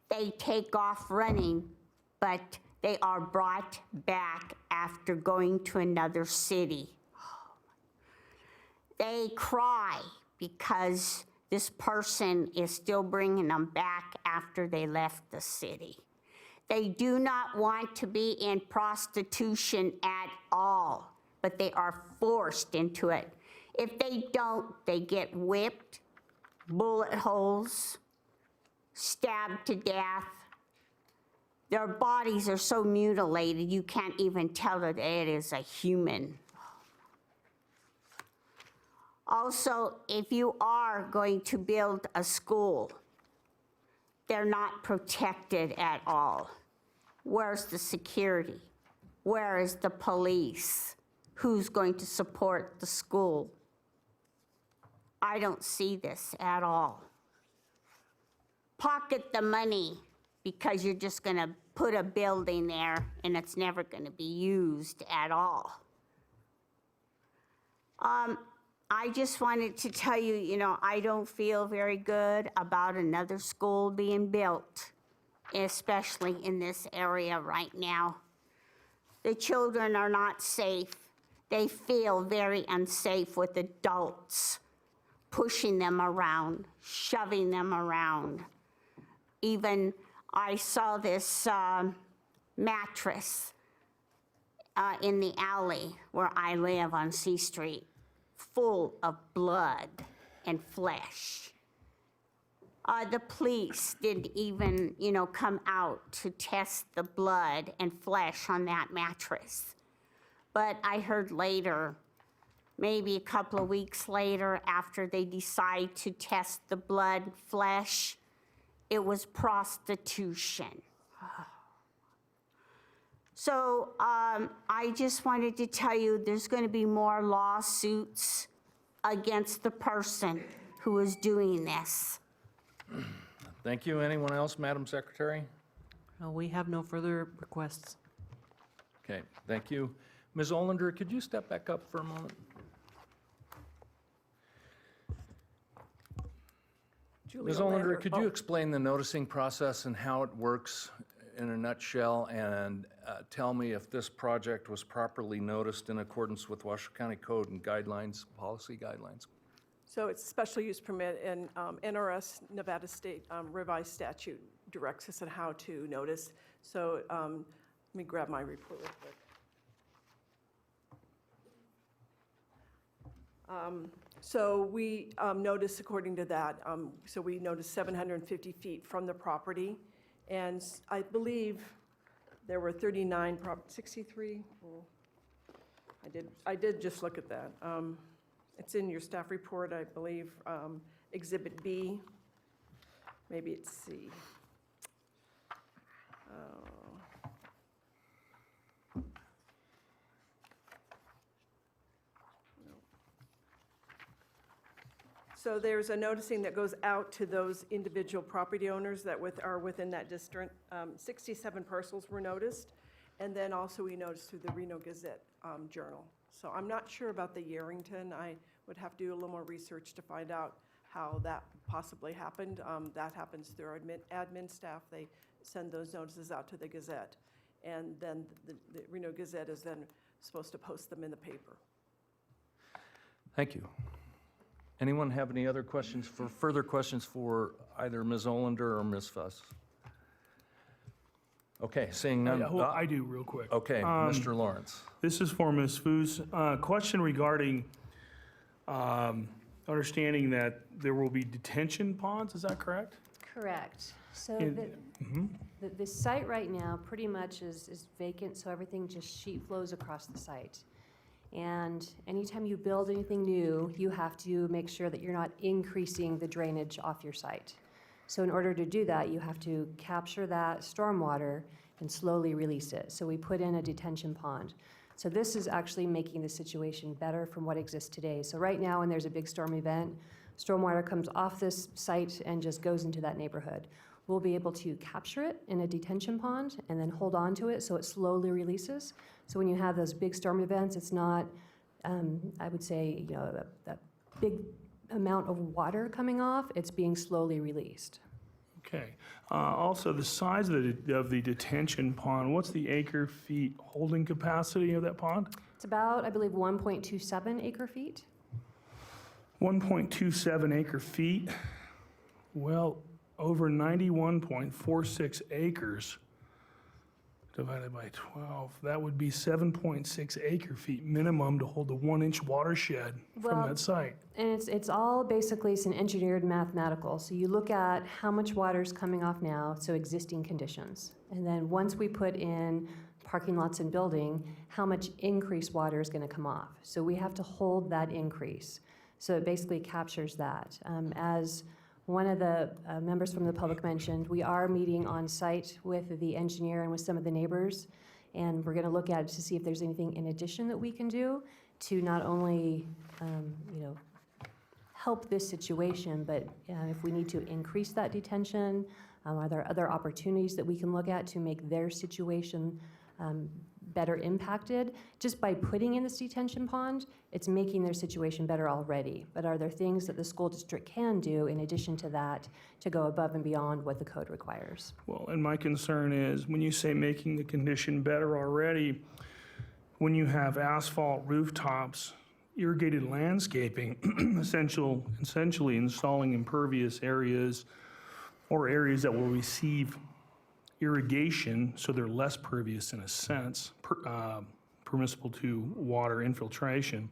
They take off running, but they are brought back after going to another city. They cry because this person is still bringing them back after they left the city. They do not want to be in prostitution at all, but they are forced into it. If they don't, they get whipped, bullet holes, stabbed to death. Their bodies are so mutilated, you can't even tell that it is a human. Also, if you are going to build a school, they're not protected at all. Where's the security? Where is the police? Who's going to support the school? I don't see this at all. Pocket the money because you're just going to put a building there and it's never going to be used at all. I just wanted to tell you, you know, I don't feel very good about another school being built, especially in this area right now. The children are not safe. They feel very unsafe with adults pushing them around, shoving them around. Even I saw this mattress in the alley where I live on C Street, full of blood and flesh. The police didn't even, you know, come out to test the blood and flesh on that mattress. But I heard later, maybe a couple of weeks later, after they decide to test the blood and flesh, it was prostitution. So I just wanted to tell you there's going to be more lawsuits against the person who is doing this. Thank you. Anyone else, Madam Secretary? We have no further requests. Okay, thank you. Ms. Olander, could you step back up for a moment? Ms. Olander, could you explain the noticing process and how it works in a nutshell, and tell me if this project was properly noticed in accordance with Washoe County Code and guidelines, policy guidelines? So it's special use permit, and NRS, Nevada State revised statute directs us on how to notice. So let me grab my report real quick. So we noticed, according to that, so we noticed 750 feet from the property, and I believe there were 39, 63, oh, I did just look at that. It's in your staff report, I believe, Exhibit B, maybe it's C. So there's a noticing that goes out to those individual property owners that are within that district. 67 parcels were noticed, and then also we noticed through the Reno Gazette Journal. So I'm not sure about the Yarrington. I would have to do a little more research to find out how that possibly happened. That happens through our admin staff. They send those notices out to the Gazette, and then the Reno Gazette is then supposed to post them in the paper. Thank you. Anyone have any other questions, further questions for either Ms. Olander or Ms. Fuss? Okay, seeing none. I do, real quick. Okay, Mr. Lawrence. This is for Ms. Foos. Question regarding understanding that there will be detention ponds, is that correct? Correct. So And- the site right now pretty much is vacant, so everything just sheet flows across the site. And anytime you build anything new, you have to make sure that you're not increasing the drainage off your site. So in order to do that, you have to capture that stormwater and slowly release it. So we put in a detention pond. So this is actually making the situation better from what exists today. So right now, when there's a big storm event, stormwater comes off this site and just goes into that neighborhood. We'll be able to capture it in a detention pond and then hold on to it so it slowly releases. So when you have those big storm events, it's not, I would say, a big amount of water coming off. It's being slowly released. Okay. Also, the size of the detention pond, what's the acre-feet holding capacity of that pond? It's about, I believe, 1.27 acre feet. 1.27 acre feet. Well, over 91.46 acres divided by 12, that would be 7.6 acre feet minimum to hold the 1-inch watershed from Well, that site. And it's all basically, it's an engineered mathematical. So you look at how much water is coming off now, so existing conditions. And then once we put in parking lots and building, how much increased water is going to come off. So we have to hold that increase. So it basically captures that. As one of the members from the public mentioned, we are meeting on site with the engineer and with some of the neighbors, and we're going to look at it to see if there's anything in addition that we can do to not only, help this situation, but if we need to increase that detention, are there other opportunities that we can look at to make their situation better impacted? Just by putting in this detention pond, it's making their situation better already. But are there things that the school district can do in addition to that to go above and beyond what the code requires? Well, and my concern is when you say making the condition better already, when you have asphalt rooftops, irrigated landscaping, essentially installing impervious areas or areas that will receive irrigation, so they're less pervious in a sense, permissible to water infiltration.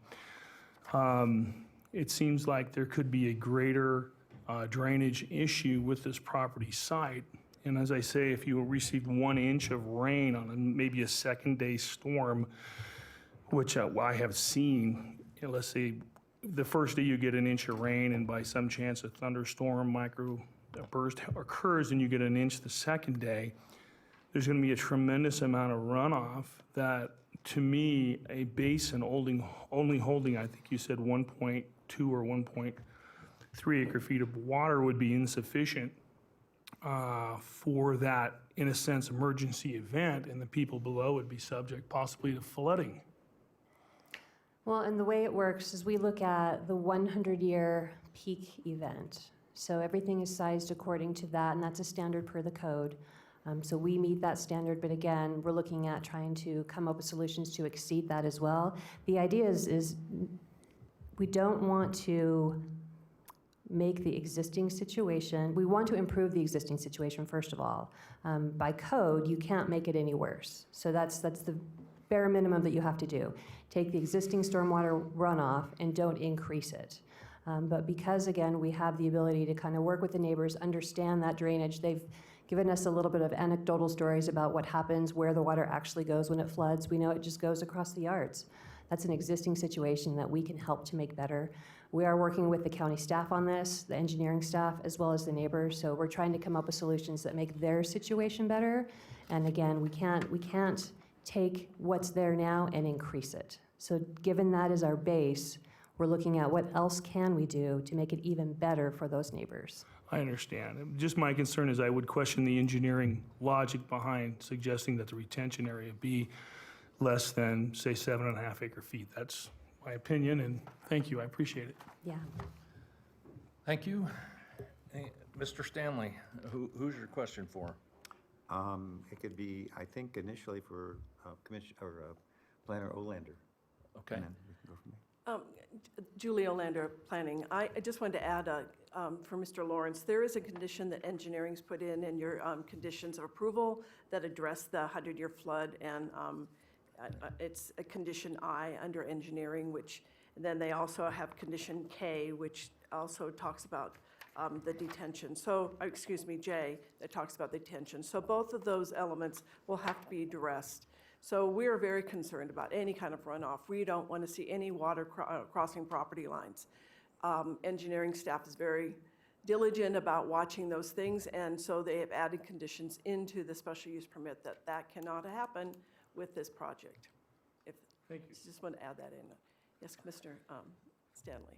It seems like there could be a greater drainage issue with this property site. And as I say, if you received 1 inch of rain on maybe a second-day storm, which I have seen, let's say the first day you get 1 inch of rain and by some chance a thunderstorm burst occurs and you get 1 inch the second day, there's going to be a tremendous amount of runoff that, to me, a basin only holding, I think you said 1.2 or 1.3 acre feet of water would be insufficient for that, in a sense, emergency event, and the people below would be subject possibly to flooding. Well, and the way it works is we look at the 100-year peak event. So everything is sized according to that, and that's a standard per the code. So we meet that standard, but again, we're looking at trying to come up with solutions to exceed that as well. The idea is we don't want to make the existing situation, we want to improve the existing situation, first of all. By code, you can't make it any worse. So that's the bare minimum that you have to do. Take the existing stormwater runoff and don't increase it. But because, again, we have the ability to kind of work with the neighbors, understand that drainage, they've given us a little bit of anecdotal stories about what happens, where the water actually goes when it floods. We know it just goes across the yards. That's an existing situation that we can help to make better. We are working with the county staff on this, the engineering staff, as well as the neighbors. So we're trying to come up with solutions that make their situation better. And again, we can't take what's there now and increase it. So given that as our base, we're looking at what else can we do to make it even better for those neighbors. I understand. Just my concern is I would question the engineering logic behind suggesting that the retention area be less than, say, 7.5 acre feet. That's my opinion, and thank you, I appreciate it. Yeah. Thank you. Hey, Mr. Stanley, who's your question for? It could be, I think, initially for Planner Olander. Okay. And then we can go from there. Julie Olander, Planning. I just wanted to add, for Mr. Lawrence, there is a condition that engineering's put in your conditions of approval that address the 100-year flood, and it's a condition I under engineering, which then they also have condition K, which also talks about the detention. So, excuse me, J, that talks about the detention. So both of those elements will have to be addressed. So we're very concerned about any kind of runoff. We don't want to see any water crossing property lines. Engineering staff is very diligent about watching those things, and so they have added conditions into the special use permit that cannot happen with this project. Thank you. Just want to add that in. Yes, Mr. Stanley.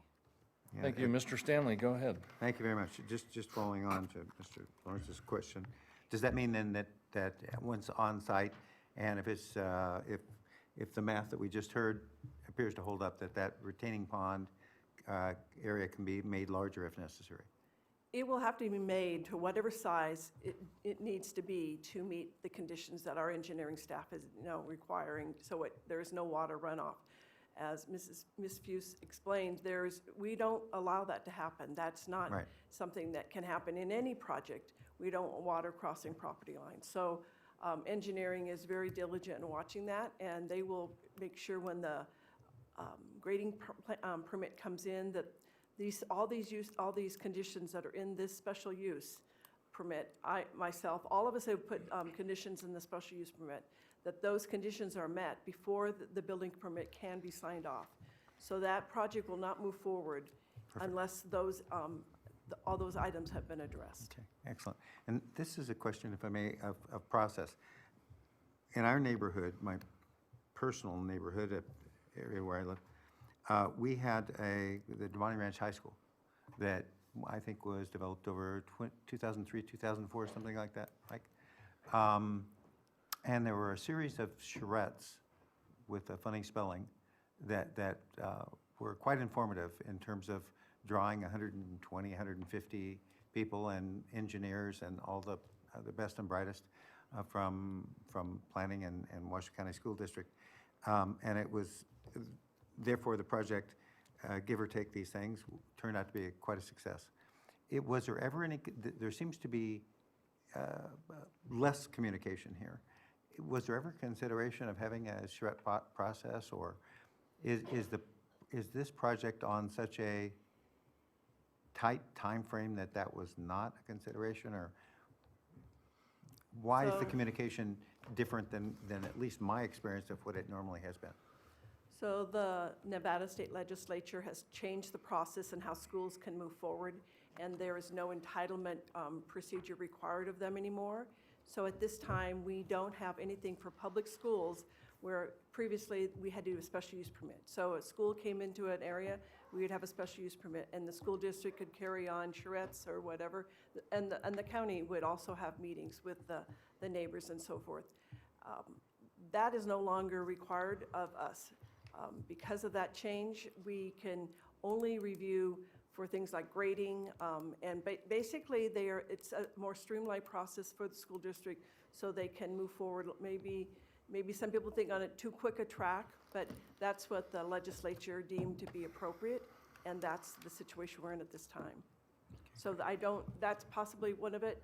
Yeah, Thank you. Mr. Stanley, go ahead. Thank you very much. Just following on to Mr. Lawrence's question, does that mean then that once on site, and if it's if the math that we just heard appears to hold up, that retaining pond area can be made larger if necessary? It will have to be made to whatever size it needs to be to meet the conditions that our engineering staff is requiring, so there is no water runoff. As Ms. Fuse explained, we don't allow that to happen. That's not something that can happen in any project. We don't want water crossing property lines. So engineering is very diligent in watching that, and they will make sure when the grading permit comes in that all these conditions that are in this special use permit, all of us have put conditions in the special use permit, that those conditions are met before the building permit can be signed off. So that project will not move forward unless all those items have been addressed. Okay, excellent. And this is a question, if I may, of process. In our neighborhood, my personal neighborhood, area where I live, we had the Devontae Ranch High School that I think was developed over 2003, 2004, something like that, Mike. And there were a series of charrettes with a funny spelling that were quite informative in terms of drawing 120, 150 people and engineers and all the best and brightest from planning and Washington County School District. And it was, therefore, the project, give or take these things, turned out to be quite a success. Was there ever any, there seems to be less communication here. Was there ever consideration of having a charrette process, or is this project on such a tight time frame that was not a consideration, or why is the communication different than at least my experience of what it normally has been? So the Nevada State Legislature has changed the process and how schools can move forward, and there is no entitlement procedure required of them anymore. So at this time, we don't have anything for public schools where previously we had to do a special use permit. So a school came into an area, we would have a special use permit, and the school district could carry on charrettes or whatever, and the county would also have meetings with the neighbors and so forth. That is no longer required of us. Because of that change, we can only review for things like grading, and basically it's a more streamlined process for the school district so they can move forward. Maybe some people think on it too quick a track, but that's what the legislature deemed to be appropriate, and that's the situation we're in at this time. So that's possibly one of it.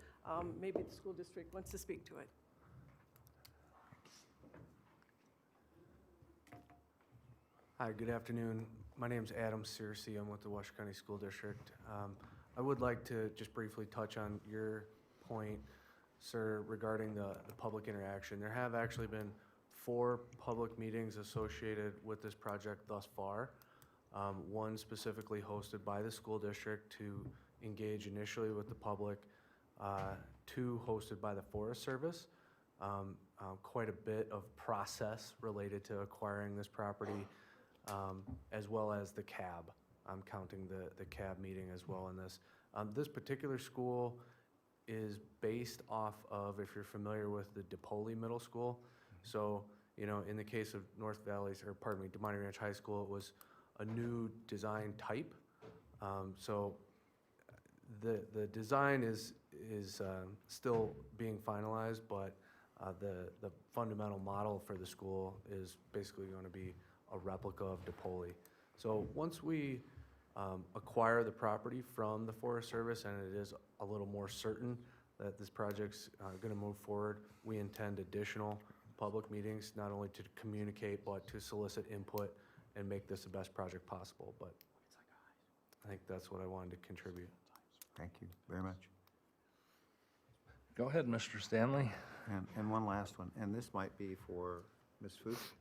Maybe the school district wants to speak to it. Hi, good afternoon. My name's Adam Searcy. I'm with the Washoe County School District. I would like to just briefly touch on your point, sir, regarding the public interaction. There have actually been 4 public meetings associated with this project thus far. One specifically hosted by the school district to engage initially with the public, 2 hosted by the Forest Service. Quite a bit of process related to acquiring this property, as well as the CAB. I'm counting the CAB meeting as well in this. This particular school is based off of, if you're familiar with the DePoli Middle School. So, you know, in the case of North Valley's, or pardon me, Demonte Ranch High School, it was a new design type. So the design is still being finalized, but the fundamental model for the school is basically going to be a replica of DePoli. So once we acquire the property from the Forest Service and it is a little more certain that this project's going to move forward, we intend additional public meetings, not only to communicate, but to solicit input and make this the best project possible. But I think that's what I wanted to contribute. Thank you very much. Go ahead, Mr. Stanley. And one last one, and this might be for Ms. Fuchs.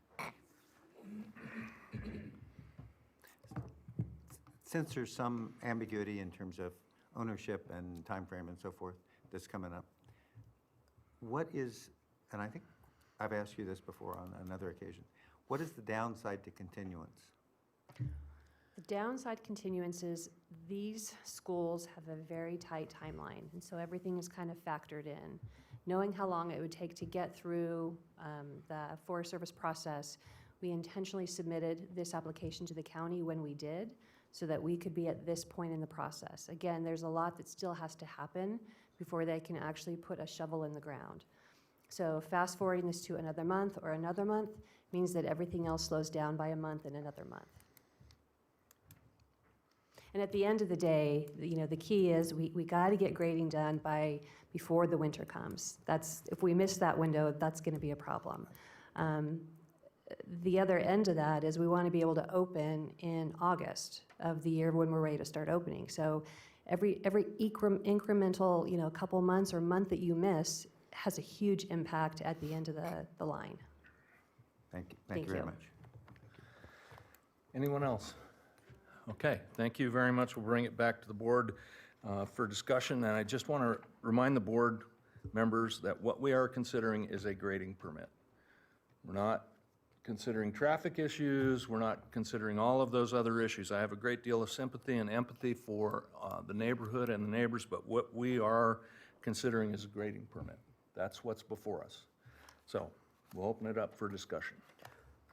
Since there's some ambiguity in terms of ownership and time frame and so forth that's coming up, what is, and I think I've asked you this before on another occasion, what is the downside to continuance? The downside continuance is these schools have a very tight timeline, and so everything is kind of factored in. Knowing how long it would take to get through the Forest Service process, we intentionally submitted this application to the county when we did, so that we could be at this point in the process. Again, there's a lot that still has to happen before they can actually put a shovel in the ground. So fast forwarding this to another month or another month means that everything else slows down by a month and another month. And at the end of the day, you know, the key is we got to get grading done before the winter comes. If we miss that window, that's going to be a problem. The other end of that is we want to be able to open in August of the year when we're ready to start opening. So every incremental, you know, couple months or month that you miss has a huge impact at the end of the line. Thank you. Thank you very much. Anyone else? Okay, thank you very much. We'll bring it back to the board for discussion. And I just want to remind the board members that what we are considering is a grading permit. We're not considering traffic issues. We're not considering all of those other issues. I have a great deal of sympathy and empathy for the neighborhood and the neighbors, but what we are considering is a grading permit. That's what's before us. So we'll open it up for discussion.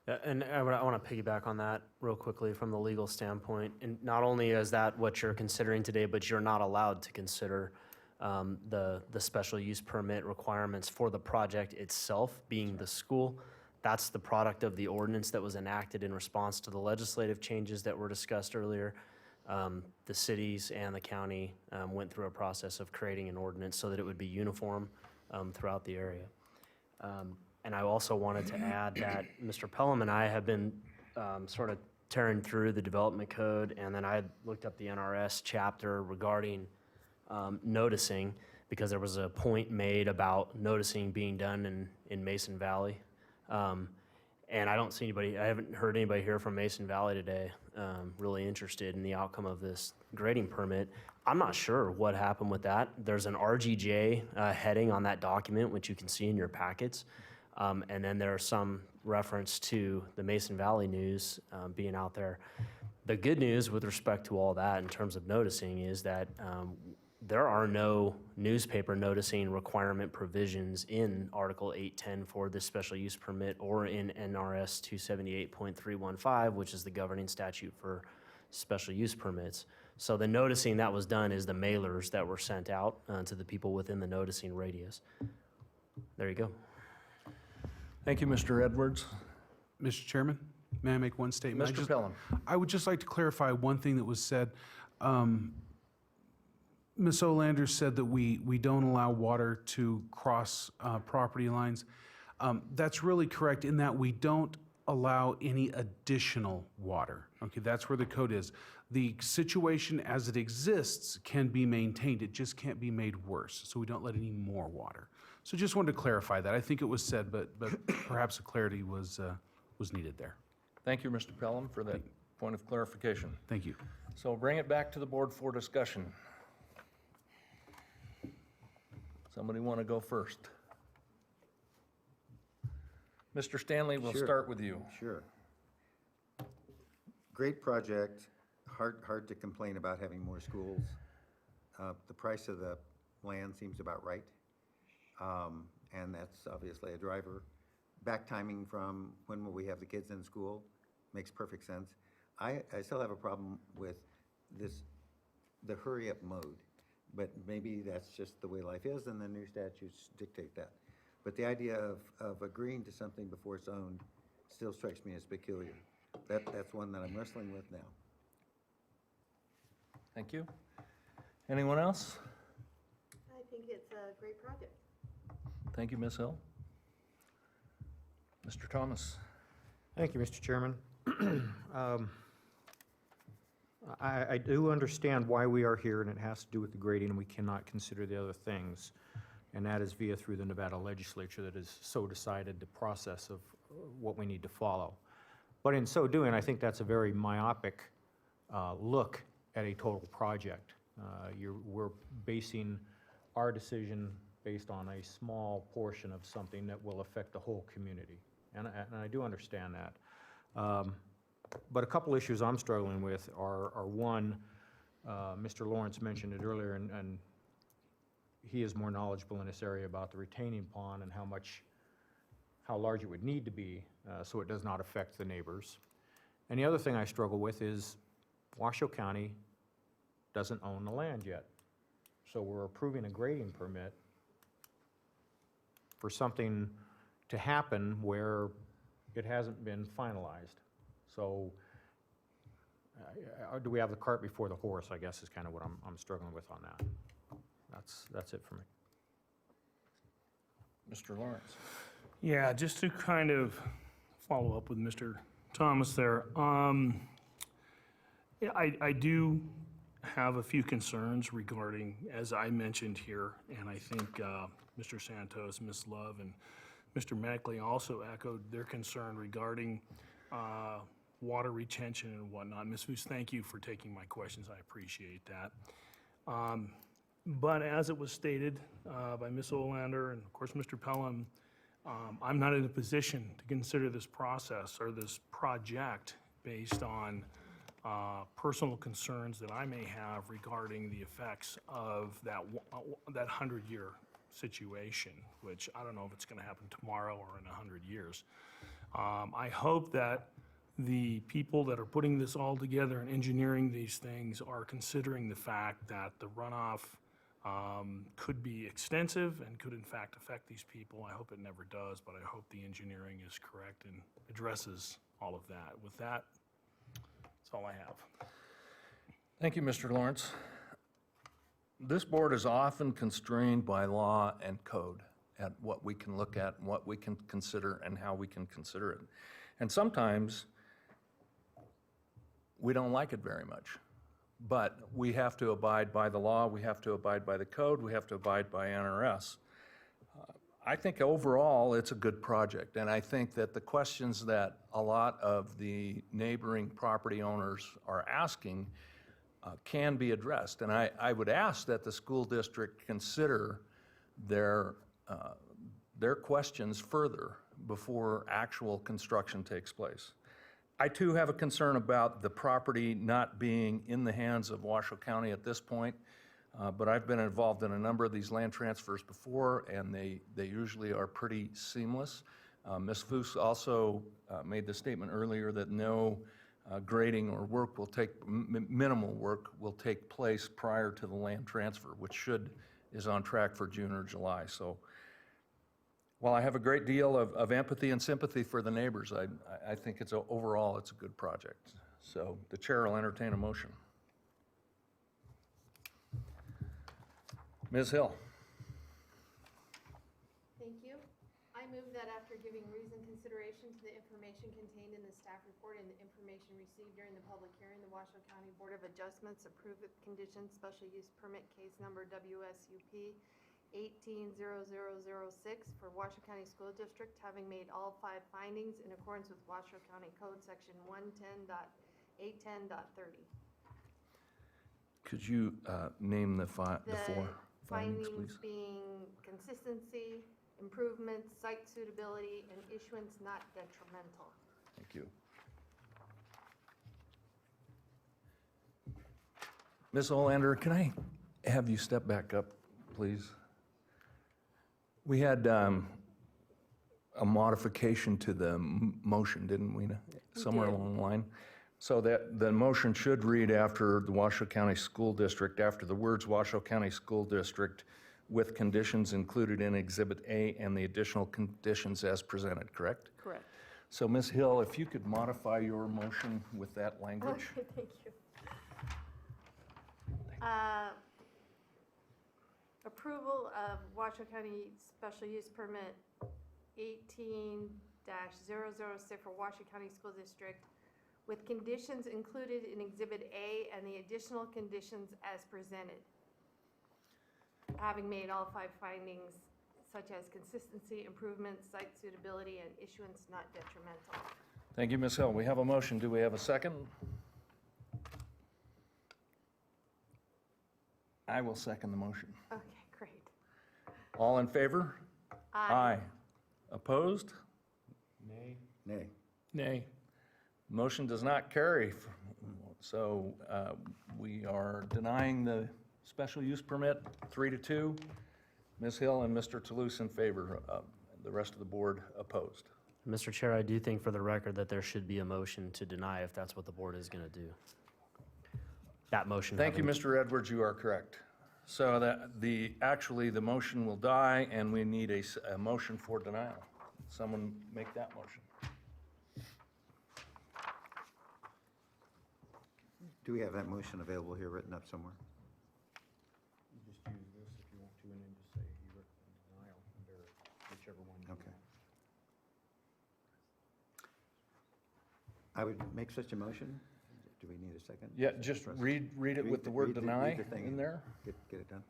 Yeah, and I want to piggyback on that real quickly from the legal standpoint. And not only is that what you're considering today, but you're not allowed to consider the special use permit requirements for the project itself, being the school. That's the product of the ordinance that was enacted in response to the legislative changes that were discussed earlier. The cities and the county went through a process of creating an ordinance so that it would be uniform throughout the area. And I also wanted to add that Mr. Pelham and I have been sort of tearing through the development code, and then I looked up the NRS chapter regarding noticing, because there was a point made about noticing being done in Mason Valley. And I don't see anybody, I haven't heard anybody here from Mason Valley today really interested in the outcome of this grading permit. I'm not sure what happened with that. There's an RGJ heading on that document, which you can see in your packets. And then there's some reference to the Mason Valley News being out there. The good news with respect to all that in terms of noticing is that there are no newspaper noticing requirement provisions in Article 810 for this special use permit or in NRS 278.315, which is the governing statute for special use permits. So the noticing that was done is the mailers that were sent out to the people within the noticing radius. There you go. Thank you, Mr. Edwards. Mr. Chairman, may I make one statement? Mr. Pelham. I would just like to clarify one thing that was said. Ms. Olander said that we don't allow water to cross property lines. That's really correct in that we don't allow any additional water. Okay, that's where the code is. The situation as it exists can be maintained, it just can't be made worse, so we don't let any more water. So just wanted to clarify that. I think it was said, but perhaps a clarity was needed there. Thank you, Mr. Pelham, for that point of clarification. Thank you. So bring it back to the board for discussion. Somebody want to go first? Mr. Stanley, we'll Sure. start with you. Sure. Great project, hard to complain about having more schools. The price of the land seems about right, and that's obviously a driver. Back timing from when will we have the kids in school makes perfect sense. I still have a problem with the hurry-up mode, but maybe that's just the way life is, and the new statutes dictate that. But the idea of agreeing to something before it's owned still strikes me as peculiar. That's one that I'm wrestling with now. Thank you. Anyone else? I think it's a great project. Thank you, Ms. Hill. Mr. Thomas? Thank you, Mr. Chairman. I do understand why we are here, and it has to do with the grading, and we cannot consider the other things. And that is through the Nevada legislature that has so decided the process of what we need to follow. But in so doing, I think that's a very myopic look at a total project. We're basing our decision based on a small portion of something that will affect the whole community. And I do understand that. But a couple issues I'm struggling with are one, Mr. Lawrence mentioned it earlier, and he is more knowledgeable in this area about the retaining pond and how large it would need to be so it does not affect the neighbors. And the other thing I struggle with is Washoe County doesn't own the land yet. So we're approving a grading permit for something to happen where it hasn't been finalized. So do we have the cart before the horse, I guess, is kind of what I'm struggling with on that. That's it for me. Mr. Lawrence? Yeah, just to kind of follow up with Mr. Thomas there. Yeah, I do have a few concerns regarding, as I mentioned here, and I think Mr. Santos, Ms. Love, and Mr. Mackley also echoed their concern regarding water retention and whatnot. Ms. Foos, thank you for taking my questions. I appreciate that. But as it was stated by Ms. Olander and of course Mr. Pelham, I'm not in a position to consider this process or this project based on personal concerns that I may have regarding the effects of that 100-year situation, which I don't know if it's going to happen tomorrow or in 100 years. I hope that the people that are putting this all together and engineering these things are considering the fact that the runoff could be extensive and could in fact affect these people. I hope it never does, but I hope the engineering is correct and addresses all of that. With that, that's all I have. Thank you, Mr. Lawrence. This board is often constrained by law and code at what we can look at, and what we can consider, and how we can consider it. And sometimes we don't like it very much. But we have to abide by the law, we have to abide by the code, we have to abide by NRS. I think overall it's a good project, and I think that the questions that a lot of the neighboring property owners are asking can be addressed. And I would ask that the school district consider their questions further before actual construction takes place. I too have a concern about the property not being in the hands of Washoe County at this point, but I've been involved in a number of these land transfers before, and they usually are pretty seamless. Ms. Foos also made the statement earlier that no grading or work will take, minimal work will take place prior to the land transfer, which is on track for June or July. So while I have a great deal of empathy and sympathy for the neighbors, I think overall it's a good project. So the chair will entertain a motion. Ms. Hill. Thank you. I move that after hearing giving reasoned consideration to the information contained in the staff report and the information received during the public hearing, the Washoe County Board of Adjustments approved with conditions special use permit case number WSUP 180006 for Washoe County School District, having made all 5 findings in accordance with Washoe County Code Section 110.810.30. Could you name the 4 findings, Findings please? being consistency, improvements, site suitability, and issuance not detrimental. Thank you. Ms. Olander, can I have you step back up, please? We had a modification to the motion, didn't we? Somewhere did. along the line. So that the motion should read after the Washoe County School District, after the words Washoe County School District with conditions included in Exhibit A and the additional conditions as presented, correct? Correct. So Ms. Hill, if you could modify your motion with that language. Okay, thank you. Approval of Washoe County Special Use Permit 18-006 for Washoe County School District with conditions included in Exhibit A and the additional conditions as presented. Having made all 5 findings such as consistency, improvements, site suitability, and issuance not detrimental. Thank you, Ms. Hill. We have a motion. Do we have a second? I will second the motion. Okay, great. All in favor? Aye. Opposed? Nay. Nay. Nay. Motion does not carry. So we are denying the special use permit 3-2. Ms. Hill and Mr. Toulouse in favor. The rest of the board opposed. Mr. Chair, I do think for the record that there should be a motion to deny if that's what the board is going to do. That motion. Thank you, Mr. Edwards. You are correct. So that actually the motion will die and we need a motion for denial. Someone make that motion. Do we have that motion available here written up somewhere? You just use this if you want to, and then just say you recommend denial under whichever one you Okay. want. I would make such a motion. Do we need a second? Yeah, just read it with the word deny read the thing in there. Get it done.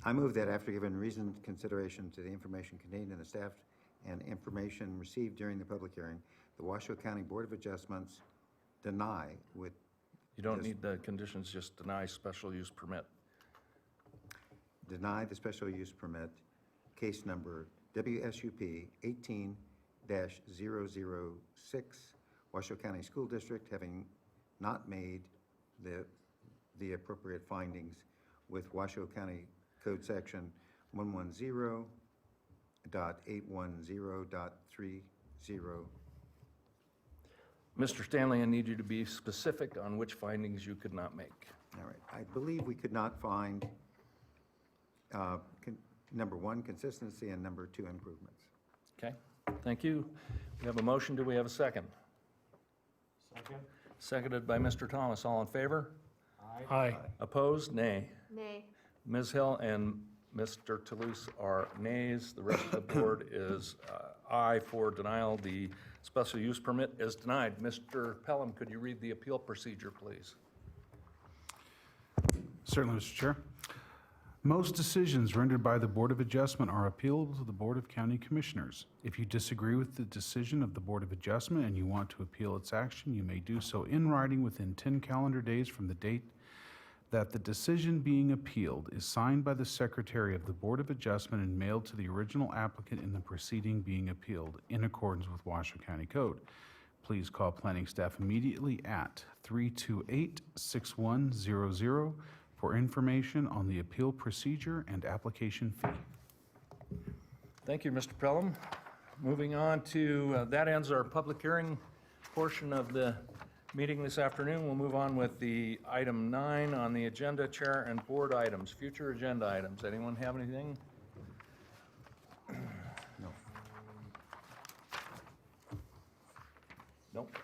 I move that after giving reasoned consideration to the information contained in the staff and information received during the public hearing, the Washoe County Board of Adjustments deny with. You don't need the conditions, just deny special use permit. Deny the special use permit, case number WSUP 18-006, Washoe County School District, having not made the appropriate findings with Washoe County Code Section 110.810.30. Mr. Stanley, I need you to be specific on which findings you could not make. All right, I believe we could not find, number 1, consistency, and number 2, improvements. Okay, thank you. We have a motion. Do we have a second? Second? Seconded by Mr. Thomas. All in favor? Aye. Opposed? Nay. Nay. Ms. Hill and Mr. Toulouse are nays. The rest of the board is aye for denial. The special use permit is denied. Mr. Pelham, could you read the appeal procedure, please? Certainly, Mr. Chair. Most decisions rendered by the Board of Adjustment are appealable to the Board of County Commissioners. If you disagree with the decision of the Board of Adjustment and you want to appeal its action, you may do so in writing within 10 calendar days from the date that the decision being appealed is signed by the Secretary of the Board of Adjustment and mailed to the original applicant in the proceeding being appealed in accordance with Washoe County Code. Please call planning staff immediately at 328-6100 for information on the appeal procedure and application fee. Thank you, Mr. Pelham. Moving on to, that ends our public hearing portion of the meeting this afternoon. We'll move on with the item 9 on the agenda, chair and board items, future agenda items. Anyone have anything? No. Nope.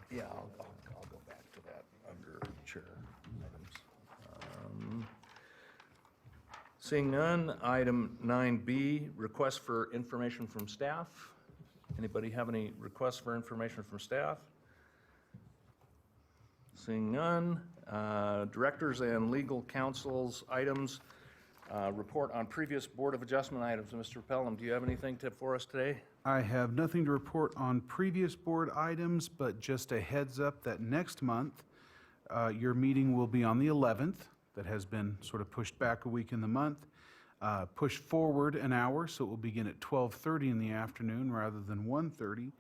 Yeah, I'll go back to that under chair items. Seeing none, item 9B, request for information from staff. Anybody have any requests for information from staff? Seeing none, directors and legal counsel's items, report on previous Board of Adjustment items. Mr. Pelham, do you have anything for us today? I have nothing to report on previous board items, but just a heads up that next month, your meeting will be on the 11th. That has been sort of pushed back a week in the month, pushed forward an hour, so it will begin at 12:30 in the afternoon rather than 1:30.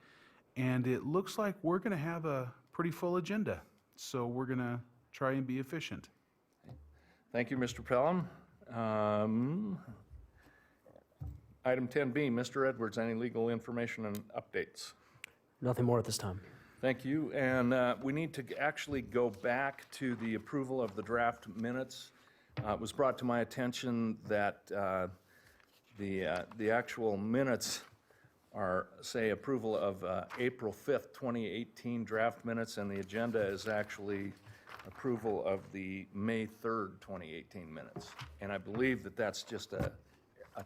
And it looks like we're going to have a pretty full agenda, so we're going to try and be efficient. Thank you, Mr. Pelham. Item 10B, Mr. Edwards, any legal information and updates? Nothing more at this time. Thank you. And we need to actually go back to the approval of the draft minutes. It was brought to my attention that the actual minutes are, say, approval of April 5th, 2018 draft minutes, and the agenda is actually approval of the May 3rd, 2018 minutes. And I believe that that's just a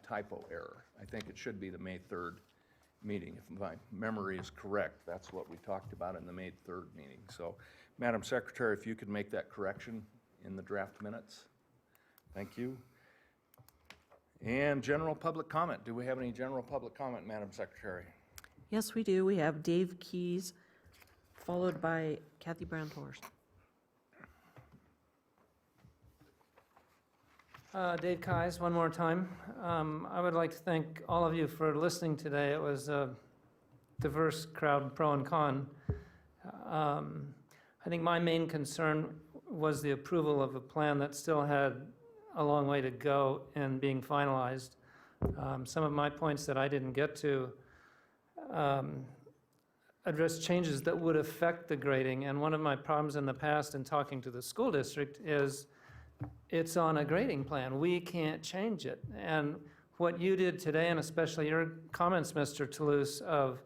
typo error. I think it should be the May 3rd meeting. If my memory is correct, that's what we talked about in the May 3rd meeting. So, Madam Secretary, if you could make that correction in the draft minutes. Thank you. And general public comment. Do we have any general public comment, Madam Secretary? Yes, we do. We have Dave Keys, followed by Kathy Brown-Torres. Dave Keyes, one more time. I would like to thank all of you for listening today. It was a diverse crowd, pro and con. I think my main concern was the approval of a plan that still had a long way to go in being finalized. Some of my points that I didn't get to address changes that would affect the grading. And one of my problems in the past in talking to the school district is it's on a grading plan. We can't change it. And what you did today, and especially your comments, Mr. Toulouse, of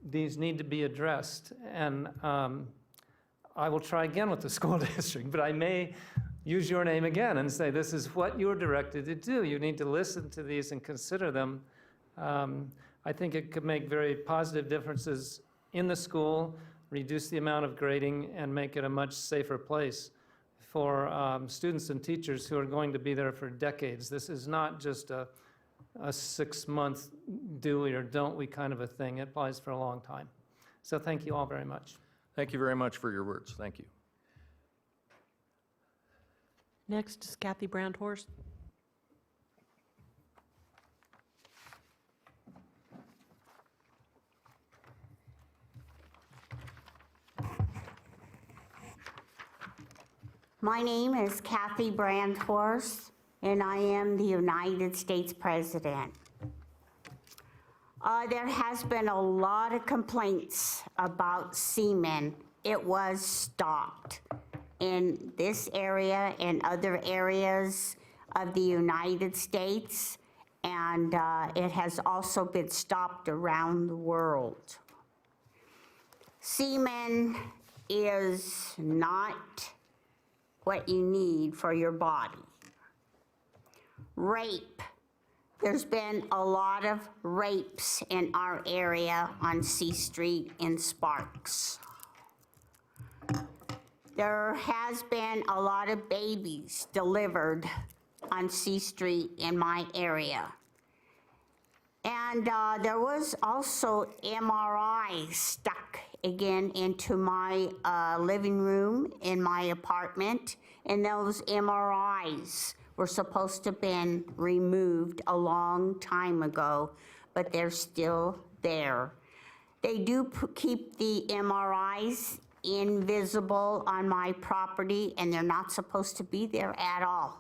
these need to be addressed. And I will try again with the school district, but I may use your name again and say, this is what you're directed to do. You need to listen to these and consider them. I think it could make very positive differences in the school, reduce the amount of grading, and make it a much safer place for students and teachers who are going to be there for decades. This is not just a 6-month do we or don't we kind of a thing. It applies for a long time. So thank you all very much. Thank you very much for your words. Thank you. Next is Kathy Brown-Torres. My name is Kathy Brandhorst, and I am the United States President. There has been a lot of complaints about semen. It was stopped in this area and other areas of the United States, and it has also been stopped around the world. Semen is not what you need for your body. Rape. There's been a lot of rapes in our area on C Street in Sparks. There has been a lot of babies delivered on C Street in my area. And there was also MRI stuck again into my living room in my apartment, and those MRIs were supposed to have been removed a long time ago, but they're still there. They do keep the MRIs invisible on my property, and they're not supposed to be there at all.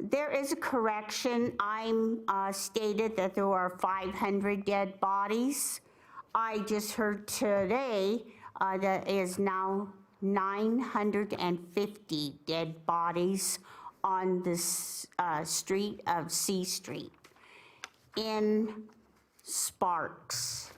There is a correction. I'm stated that there are 500 dead bodies. I just heard today that is now 950 dead bodies on this street of C Street in Sparks.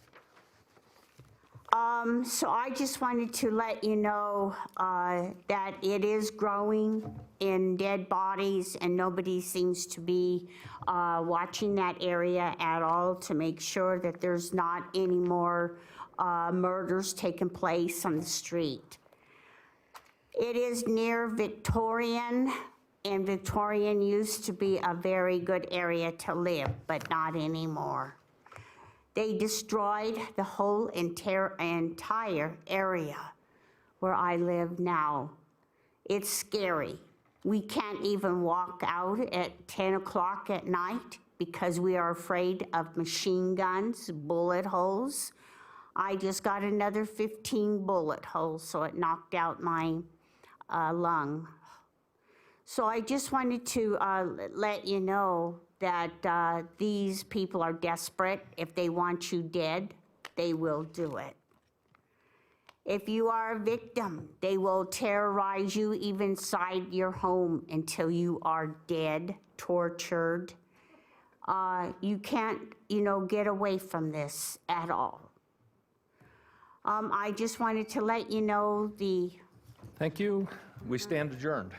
So I just wanted to let you know that it is growing in dead bodies, and nobody seems to be watching that area at all to make sure that there's not any more murders taking place on the street. It is near Victorian, and Victorian used to be a very good area to live, but not anymore. They destroyed the whole entire area where I live now. It's scary. We can't even walk out at 10 o'clock at night because we are afraid of machine guns, bullet holes. I just got another 15 bullet holes, so it knocked out my lung. So I just wanted to let you know that these people are desperate. If they want you dead, they will do it. If you are a victim, they will terrorize you even inside your home until you are dead, tortured. You can't, get away from this at all. I just wanted to let you know Thank you. We stand adjourned.